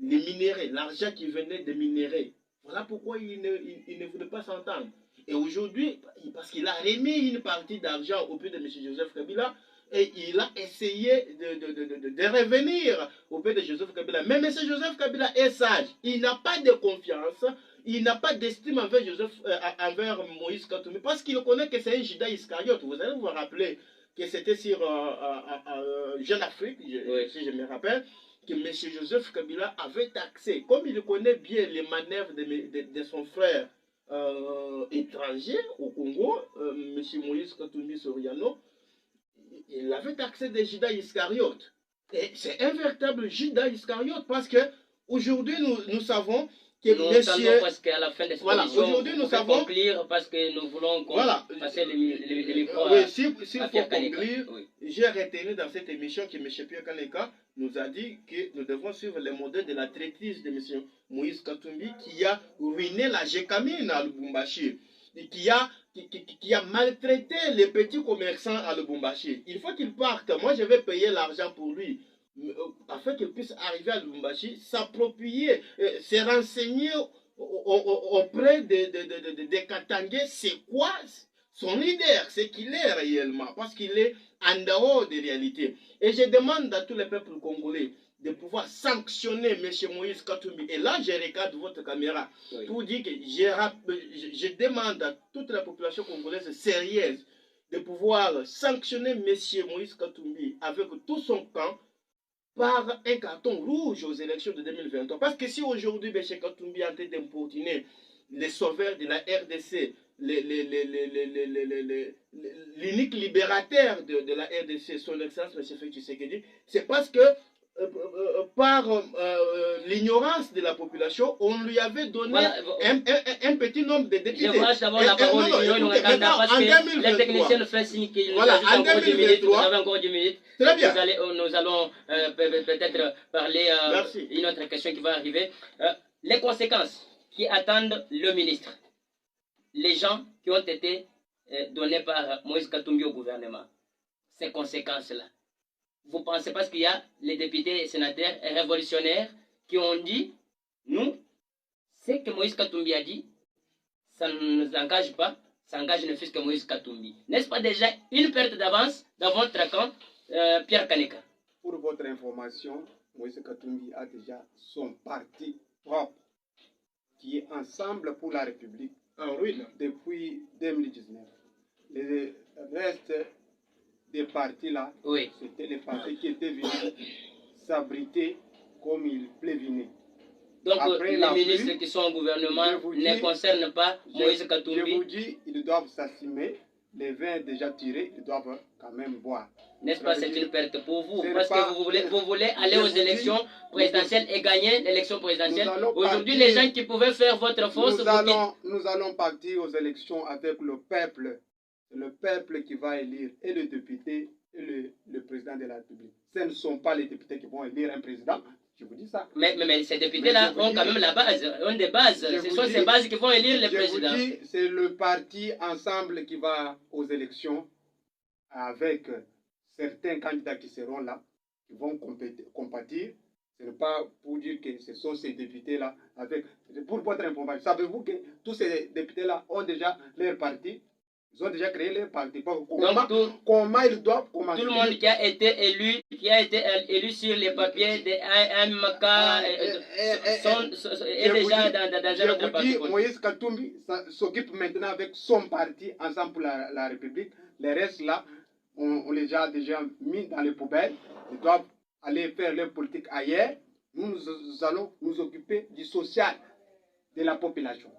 C: les minéraux, l'argent qui venait des minéraux. Voilà pourquoi il ne voulait pas s'entendre. Et aujourd'hui, parce qu'il a remis une partie d'argent auprès de M. Joseph Kabila, et il a essayé de revenir auprès de Joseph Kabila. Mais M. Joseph Kabila est sage. Il n'a pas de confiance. Il n'a pas d'estime envers Moïse Katumbi. Parce qu'il connaît que c'est un Judas Iscariote. Vous allez vous rappeler que c'était sur Jeune Afrique, oui. Si je me rappelle, que M. Joseph Kabila avait taxé. Comme il connaît bien les manœuvres de son frère étranger au Congo, M. Moïse Katumbi Soriano, il avait taxé des Judas Iscariotes. Et c'est un véritable Judas Iscariote parce que aujourd'hui nous savons que
A: monsieur... parce qu'à la fin de cette émission,
C: aujourd'hui nous savons
A: conclure parce que nous voulons passer les micros
C: oui, s'il faut conclure, oui. J'ai retenu dans cette émission que M. Pierre Kaneka nous a dit que nous devons suivre le modèle de la traîtrise de M. Moïse Katumbi qui a ruiné la Gécamine à Lubumbashi. Qui a maltraité les petits commerçants à Lubumbashi. Il faut qu'il parte. Moi, je vais payer l'argent pour lui, afin qu'il puisse arriver à Lubumbashi, s'approprier, se renseigner auprès des Katangais, c'est quoi son leader, c'est qu'il est réellement, parce qu'il est en dehors des réalités. Et je demande à tous les peuples congolais de pouvoir sanctionner M. Moïse Katumbi. Et là, je regarde votre caméra, oui. Pour dire que je demande à toute la population congolaise sérieuse de pouvoir sanctionner M. Moïse Katumbi avec tout son camp par un carton rouge aux élections de 2023. Parce que si aujourd'hui, M. Katumbi est en train d'importuner les sauveurs de la RDC, l'unique libérateur de la RDC, son excellence, M. Félix Tshisekedi, c'est parce que par l'ignorance de la population, on lui avait donné
A: voilà,
C: un petit nombre de députés.
A: Je vous lâche d'abord la parole parce que les techniciens nous font signe qu'il nous a encore 10 minutes. Vous avez encore 10 minutes.
C: Très bien.
A: Nous allons peut-être parler d'une autre question qui va arriver. Les conséquences qui attendent le ministre, les gens qui ont été donnés par Moïse Katumbi au gouvernement, ces conséquences-là. Vous pensez parce qu'il y a les députés et sénateurs révolutionnaires qui ont dit, nous, ce que Moïse Katumbi a dit, ça ne nous engage pas, ça engage ne fût que Moïse Katumbi. N'est-ce pas déjà une perte d'avance dans votre camp, Pierre Kaneka?
B: Pour votre information, Moïse Katumbi a déjà son parti propre, qui est Ensemble pour la République, en ruine depuis 2019. Les restes des partis là,
A: oui,
B: c'était les partis qui étaient venus s'abriter comme il plaivinait.
A: Donc après, les ministres qui sont au gouvernement ne concernent pas Moïse Katumbi.
B: Je vous dis, ils doivent s'assumer. Les vins déjà tirés, ils doivent quand même boire.
A: N'est-ce pas, c'est une perte pour vous? Parce que vous voulez aller aux élections présidentielles et gagner l'élection présidentielle. Aujourd'hui, les gens qui pouvaient faire votre force...
B: Nous allons partir aux élections avec le peuple. Le peuple qui va élire et le député et le président de la République. Ce ne sont pas les députés qui vont élire un président. Je vous dis ça.
A: Mais ces députés-là ont quand même la base, ont des bases. Ce sont ces bases qui vont élire les présidents.
B: Je vous dis, c'est le parti Ensemble qui va aux élections avec certains candidats qui seront là, qui vont compatir. Ce n'est pas pour dire que ce sont ces députés-là. Pour votre information, savez-vous que tous ces députés-là ont déjà leur parti? Ils ont déjà créé leur parti. Comment ils doivent commencer?
A: Tout le monde qui a été élu sur les papiers de AMK est déjà dans un autre parti.
B: Moïse Katumbi s'occupe maintenant avec son parti Ensemble pour la République. Les restes là, on les a déjà mis dans les poubelles. Ils doivent aller faire leur politique ailleurs. Nous allons nous occuper du social de la population.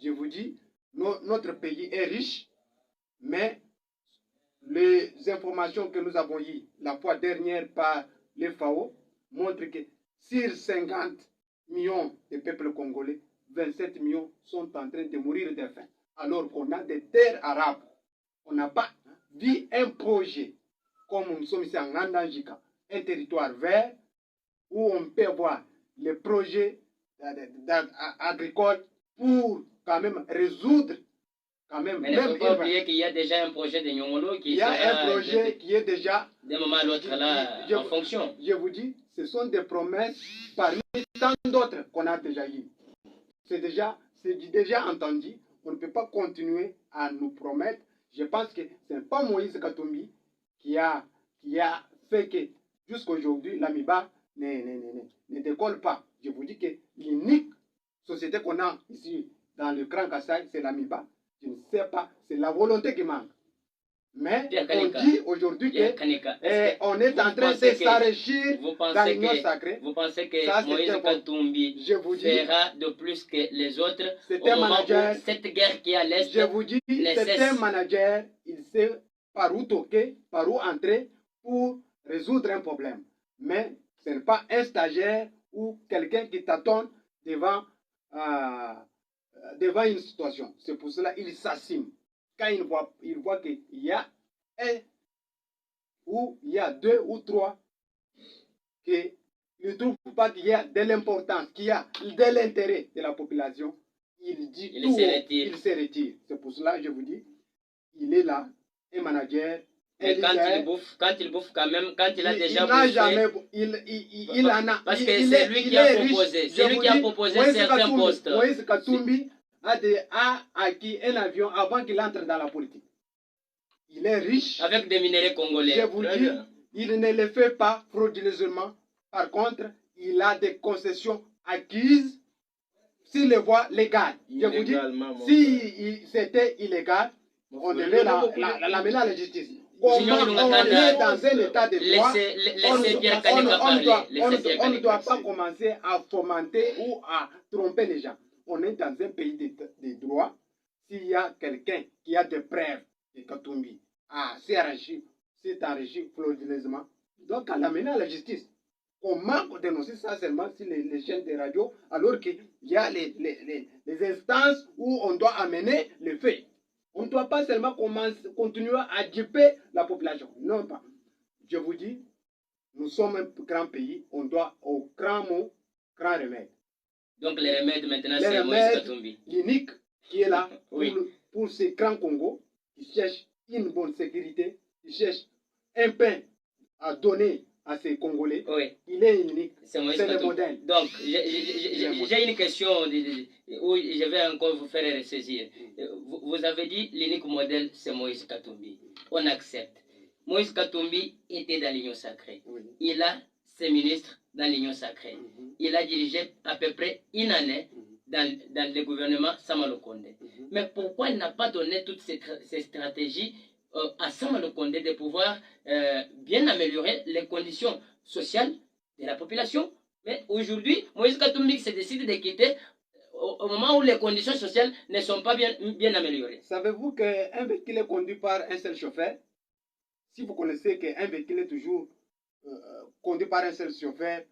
B: Je vous dis, notre pays est riche. Mais les informations que nous avons eues la fois dernière par les FAO montrent que sur 50 millions de peuples congolais, 27 millions sont en train de mourir de faim. Alors qu'on a des terres arabes. On n'a pas vu un projet comme nous sommes ici en Andanjika, un territoire vert où on peut voir les projets agricoles pour quand même résoudre.
A: Mais il ne faut pas oublier qu'il y a déjà un projet de Nyongolo qui
B: est déjà
A: d'un moment à l'autre là en fonction.
B: Je vous dis, ce sont des promesses parmi tant d'autres qu'on a déjà eues. C'est déjà entendu. On ne peut pas continuer à nous promettre. Je pense que ce n'est pas Moïse Katumbi qui a fait que jusqu'à aujourd'hui l'Amiba ne décolle pas. Je vous dis que l'unique société qu'on a ici dans le Grand Kassai, c'est l'Amiba. Je ne sais pas, c'est la volonté qui manque. Mais on dit aujourd'hui qu'on est en train de s'enrichir dans l'union sacrée.
A: Vous pensez que Moïse Katumbi fera de plus que les autres au moment où cette guerre qui est à l'Est?
B: Je vous dis, c'est un manager, il sait par où toquer, par où entrer pour résoudre un problème. Mais ce n'est pas un stagiaire ou quelqu'un qui tâtonne devant une situation. C'est pour cela qu'il s'assume. Quand il voit qu'il y a deux ou trois, qu'il ne trouve pas qu'il y a de l'importance, qu'il y a de l'intérêt de la population, il dit tout, il se retire. C'est pour cela que je vous dis, il est là, un manager.
A: Mais quand il bouffe quand même, quand il a déjà
B: bouffé, il en a.
A: Parce que c'est lui qui a proposé. C'est lui qui a proposé certains postes.
B: Moïse Katumbi a acquis un avion avant qu'il entre dans la politique. Il est riche.
A: Avec des minéraux congolais.
B: Je vous dis, il ne le fait pas frauduleusement. Par contre, il a des concessions acquises sur les voies légales. Je vous dis, si c'était illégal, on devait l'amener à la justice. Comment on est dans un état de droit, on ne doit pas commencer à fomenter ou à tromper les gens. On est dans un pays de droit. S'il y a quelqu'un qui a des preuves de Katumbi, c'est enrichi frauduleusement, donc à l'amener à la justice. Comment dénoncer ça seulement sur les chaînes de radio, alors qu'il y a les instances où on doit amener les faits. On ne doit pas seulement continuer à duper la population. Non, pas. Je vous dis, nous sommes un grand pays, on doit au grand mot, grand remède.
A: Donc les remèdes maintenant, c'est Moïse Katumbi.
B: L'unique qui est là
A: oui.
B: pour ces grands Congo qui cherchent une bonne sécurité, qui cherchent un pain à donner à ces Congolais.
A: Oui.
B: Il est unique. C'est
A: le
B: modèle.
A: Donc, j'ai une question où je vais encore vous faire ressaisir. Vous avez dit l'unique modèle, c'est Moïse Katumbi. On accepte. Moïse Katumbi était dans l'Union sacrée. Oui. Il a ses ministres dans l'Union sacrée. Il a dirigé à peu près une année dans le gouvernement Sama Lukonde. Mais pourquoi il n'a pas donné toutes ces stratégies à Sama Lukonde de pouvoir bien améliorer les conditions sociales de la population? Mais aujourd'hui, Moïse Katumbi se décide de quitter au moment où les conditions sociales ne sont pas bien améliorées.
B: Savez-vous qu'un véhicule est conduit par un seul chauffeur? Si vous connaissez qu'un véhicule est toujours conduit par un seul chauffeur,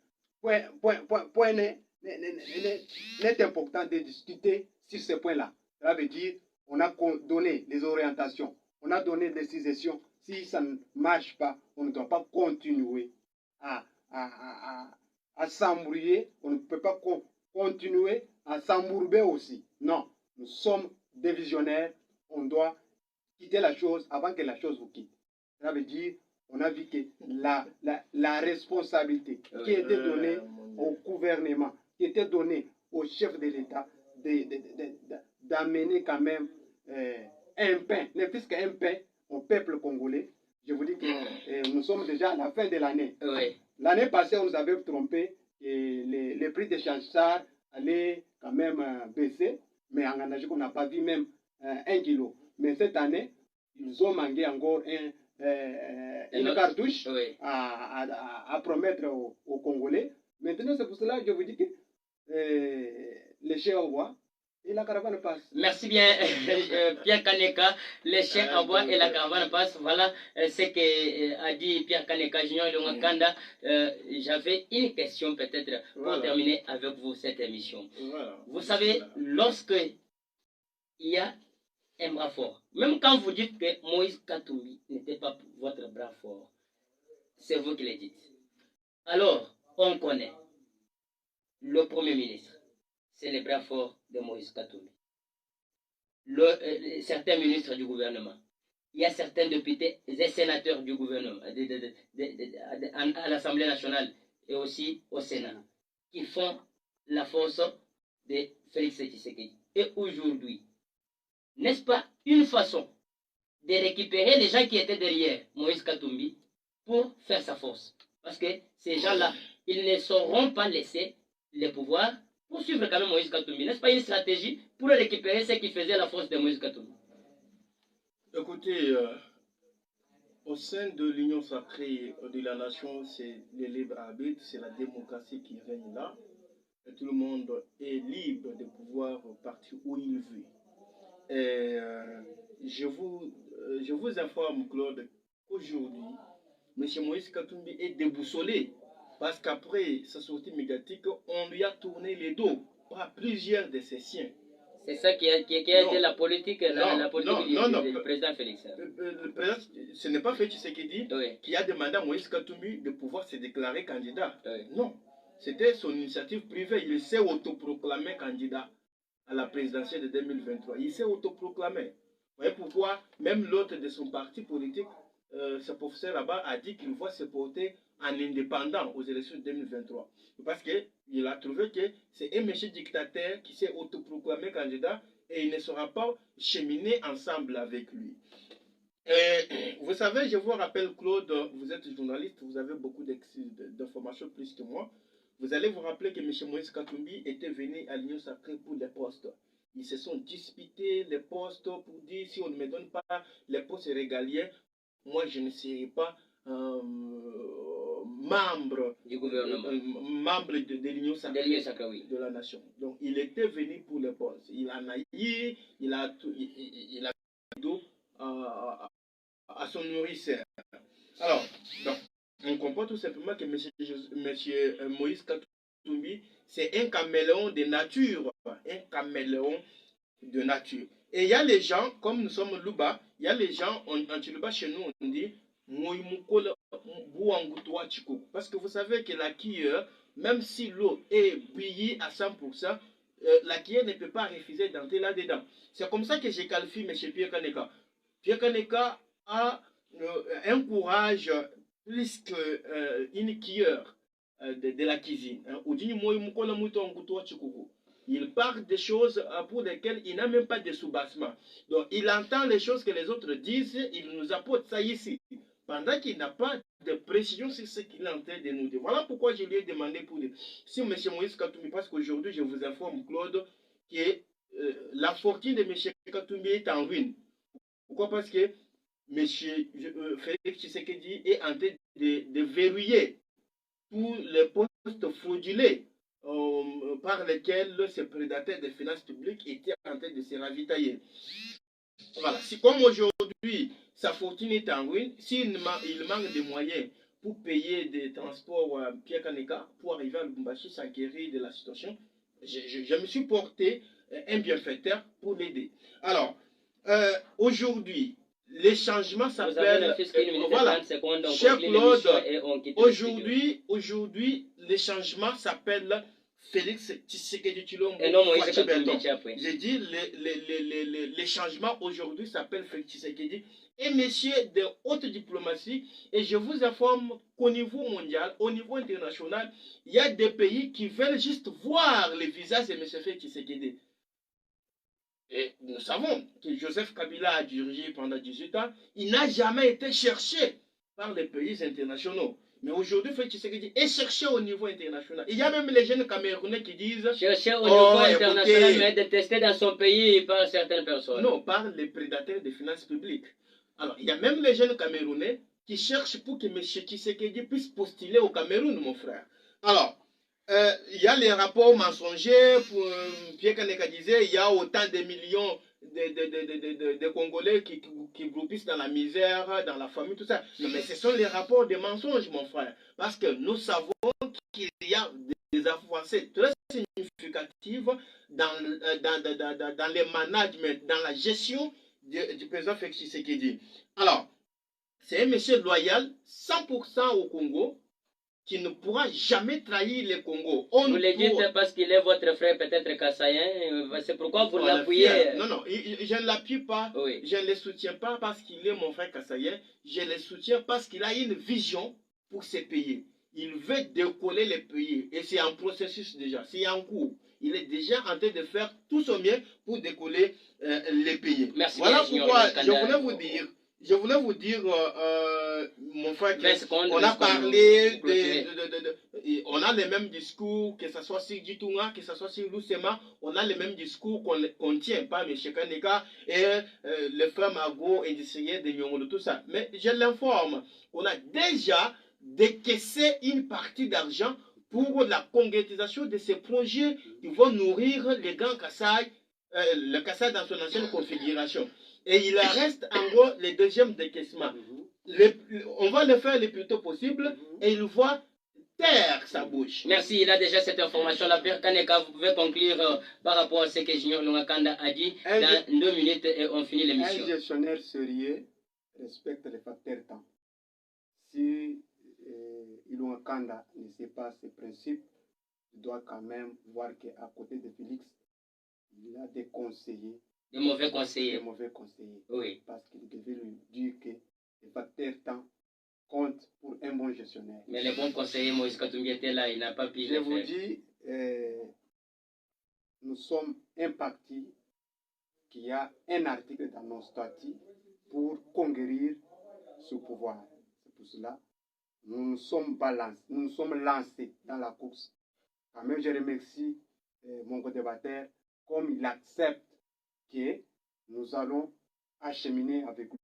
B: point n'est important de discuter sur ce point-là. Ça veut dire on a donné des orientations, on a donné des suggestions. Si ça ne marche pas, on ne doit pas continuer à s'embrouiller, on ne peut pas continuer à s'embourber aussi. Non, nous sommes des visionnaires, on doit quitter la chose avant que la chose vous quitte. Ça veut dire, on a vu que la responsabilité qui était donnée au gouvernement, qui était donnée au chef de l'État, d'amener quand même un pain, ne plus qu'un pain au peuple congolais. Je vous dis que nous sommes déjà à la fin de l'année.
A: Oui.
B: L'année passée, on nous avait trompé et les prix des chanchars allaient quand même baisser, mais en Ghana, on n'a pas vu même 1 kilo. Mais cette année, ils ont manqué encore une cartouche
A: oui.
B: à promettre aux Congolais. Maintenant, c'est pour cela que je vous dis que les chiens envoient et la caravane passe.
A: Merci bien, Pierre Kaneka. Les chiens envoient et la caravane passe. Voilà ce qu'a dit Pierre Kaneka Junior et le Kanda. J'avais une question peut-être pour terminer avec vous cette émission. Vous savez, lorsque il y a un bras fort, même quand vous dites que Moïse Katumbi n'était pas votre bras fort, c'est vous qui le dites. Alors, on connaît le Premier ministre, c'est le bras fort de Moïse Katumbi. Certains ministres du gouvernement, il y a certains députés et sénateurs du gouvernement, à l'Assemblée nationale et aussi au Sénat, qui font la force de Félix Tshisekedi. Et aujourd'hui, n'est-ce pas une façon de récupérer les gens qui étaient derrière Moïse Katumbi pour faire sa force? Parce que ces gens-là, ils ne sauront pas laisser le pouvoir pour suivre quand même Moïse Katumbi. N'est-ce pas une stratégie pour récupérer ce qui faisait la force de Moïse Katumbi?
C: Écoutez, au sein de l'Union sacrée de la nation, c'est le libre arbitre, c'est la démocratie qui règne là. Et tout le monde est libre de pouvoir partir où il veut. Et je vous informe, Claude, qu'aujourd'hui, M. Moïse Katumbi est déboussolé parce qu'après sa sortie médiatique, on lui a tourné les dos par plusieurs de ses siens.
A: C'est ça qui a été la politique, du président Félix.
C: Le président, ce n'est pas Félix Tshisekedi qui a demandé à Moïse Katumbi de pouvoir se déclarer candidat. Non, c'était son initiative privée. Il s'est autoproclamé candidat à la présidentielle de 2023. Il s'est autoproclamé. Vous voyez pourquoi même l'autre de son parti politique, ce professeur là-bas, a dit qu'il va se porter en indépendant aux élections de 2023. Parce qu'il a trouvé que c'est un monsieur dictateur qui s'est autoproclamé candidat et il ne sera pas cheminer ensemble avec lui. Vous savez, je vous rappelle, Claude, vous êtes journaliste, vous avez beaucoup d'informations plus que moi. Vous allez vous rappeler que M. Moïse Katumbi était venu à l'Union sacrée pour les postes. Ils se sont disputés les postes pour dire si on ne me donne pas les postes régaliens, moi je ne serai pas membre
A: du gouvernement,
C: membre de l'Union sacrée de la nation. Donc il était venu pour le poste. Il en a eu, il a tout à son nourrisseur. Alors, donc, on comprend tout simplement que M. Moïse Katumbi, c'est un caméléon de nature. Un caméléon de nature. Et il y a les gens, comme nous sommes Luba, il y a les gens, en Tuluba chez nous, on dit parce que vous savez que la cuillère, même si l'eau est bouillie à 100%, la cuillère ne peut pas refuser d'entrer là-dedans. C'est comme ça que j'ai qualifié M. Pierre Kaneka. Pierre Kaneka a un courage plus qu'une cuillère de la cuisine. Il parle des choses pour lesquelles il n'a même pas de soubassement. Donc, il entend les choses que les autres disent, il nous apporte ça ici. Pendant qu'il n'a pas de précision sur ce qu'il est en train de nous dire. Voilà pourquoi je lui ai demandé pour dire. Si M. Moïse Katumbi, parce qu'aujourd'hui, je vous informe, Claude, que la fortune de M. Katumbi est en ruine. Pourquoi? Parce que M. Félix Tshisekedi est en train de verrouiller tous les postes fraudulés par lesquels ces prédateurs des finances publiques étaient en train de se ravitailler. Voilà. Si comme aujourd'hui, sa fortune est en ruine, s'il manque de moyens pour payer des transports Pierre Kaneka, pour arriver à Lubumbashi, s'enquérir de la situation, je me suis porté un bienfaiteur pour l'aider. Alors, aujourd'hui, les changements s'appellent... Voilà, cher Claude, aujourd'hui, les changements s'appellent Félix Tshisekedi Tshilombo.
A: Et non, Moïse Katumbi.
C: J'ai dit, les changements aujourd'hui s'appellent Félix Tshisekedi et messieurs de haute diplomatie. Et je vous informe qu'au niveau mondial, au niveau international, il y a des pays qui veulent juste voir le visage de M. Félix Tshisekedi. Et nous savons que Joseph Kabila a dirigé pendant 18 ans. Il n'a jamais été cherché par les pays internationaux. Mais aujourd'hui, Félix Tshisekedi est cherché au niveau international. Il y a même les jeunes Camerounais qui disent...
A: Cherché au niveau international, mais détesté dans son pays par certaines personnes.
C: Non, par les prédateurs des finances publiques. Alors, il y a même les jeunes Camerounais qui cherchent pour que M. Tshisekedi puisse postuler au Cameroun, mon frère. Alors, il y a les rapports mensongers, Pierre Kaneka disait, il y a autant de millions de Congolais qui groupissent dans la misère, dans la famine, tout ça. Non, mais ce sont les rapports de mensonges, mon frère. Parce que nous savons qu'il y a des avancées très significatives dans le management, dans la gestion du président Félix Tshisekedi. Alors, c'est un monsieur loyal, 100% au Congo, qui ne pourra jamais trahir le Congo.
A: Vous le dites parce qu'il est votre frère, peut-être Kassayen, c'est pourquoi vous l'appuyez.
C: Non, non, je ne l'appuie pas, oui. Je ne le soutiens pas parce qu'il est mon frère Kassayen, je le soutiens parce qu'il a une vision pour ces pays. Il veut décoller les pays et c'est en processus déjà, c'est en cours. Il est déjà en train de faire tout son mieux pour décoller les pays.
A: Merci.
C: Voilà pourquoi je voulais vous dire, mon frère, on a parlé on a les mêmes discours, que ce soit sur Gitunga, que ce soit sur Lusema, on a les mêmes discours qu'on tient par M. Kaneka et les frères Mago, industriels de Nyongolo, tout ça. Mais je l'informe, on a déjà décaissé une partie d'argent pour la concrétisation de ces projets qui vont nourrir les grands Kassai, le Kassai dans son ancienne configuration. Et il reste en gros le deuxième décaissement. On va le faire le plus tôt possible et il voit taire sa bouche.
A: Merci, il a déjà cette information-là. Pierre Kaneka, vous pouvez conclure par rapport à ce que Junior Lungakanda a dit dans 2 minutes et on finit l'émission.
B: Un gestionnaire sérieux respecte les facteurs temps. Si Lungakanda ne sait pas ces principes, il doit quand même voir qu'à côté de Félix, il a des conseillers.
A: Des mauvais conseillers.
B: Des mauvais conseillers.
A: Oui.
B: Parce qu'il devait lui dire que les facteurs temps comptent pour un bon gestionnaire.
A: Mais les bons conseillers, Moïse Katumbi était là, il n'a pas pu le faire.
B: Je vous dis, nous sommes un parti qui a un article dans nos statuts pour conquérir ce pouvoir. C'est pour cela nous nous sommes lancés dans la course. Quand même, je remercie mon co-débatteur comme il accepte que nous allons acheminer avec lui.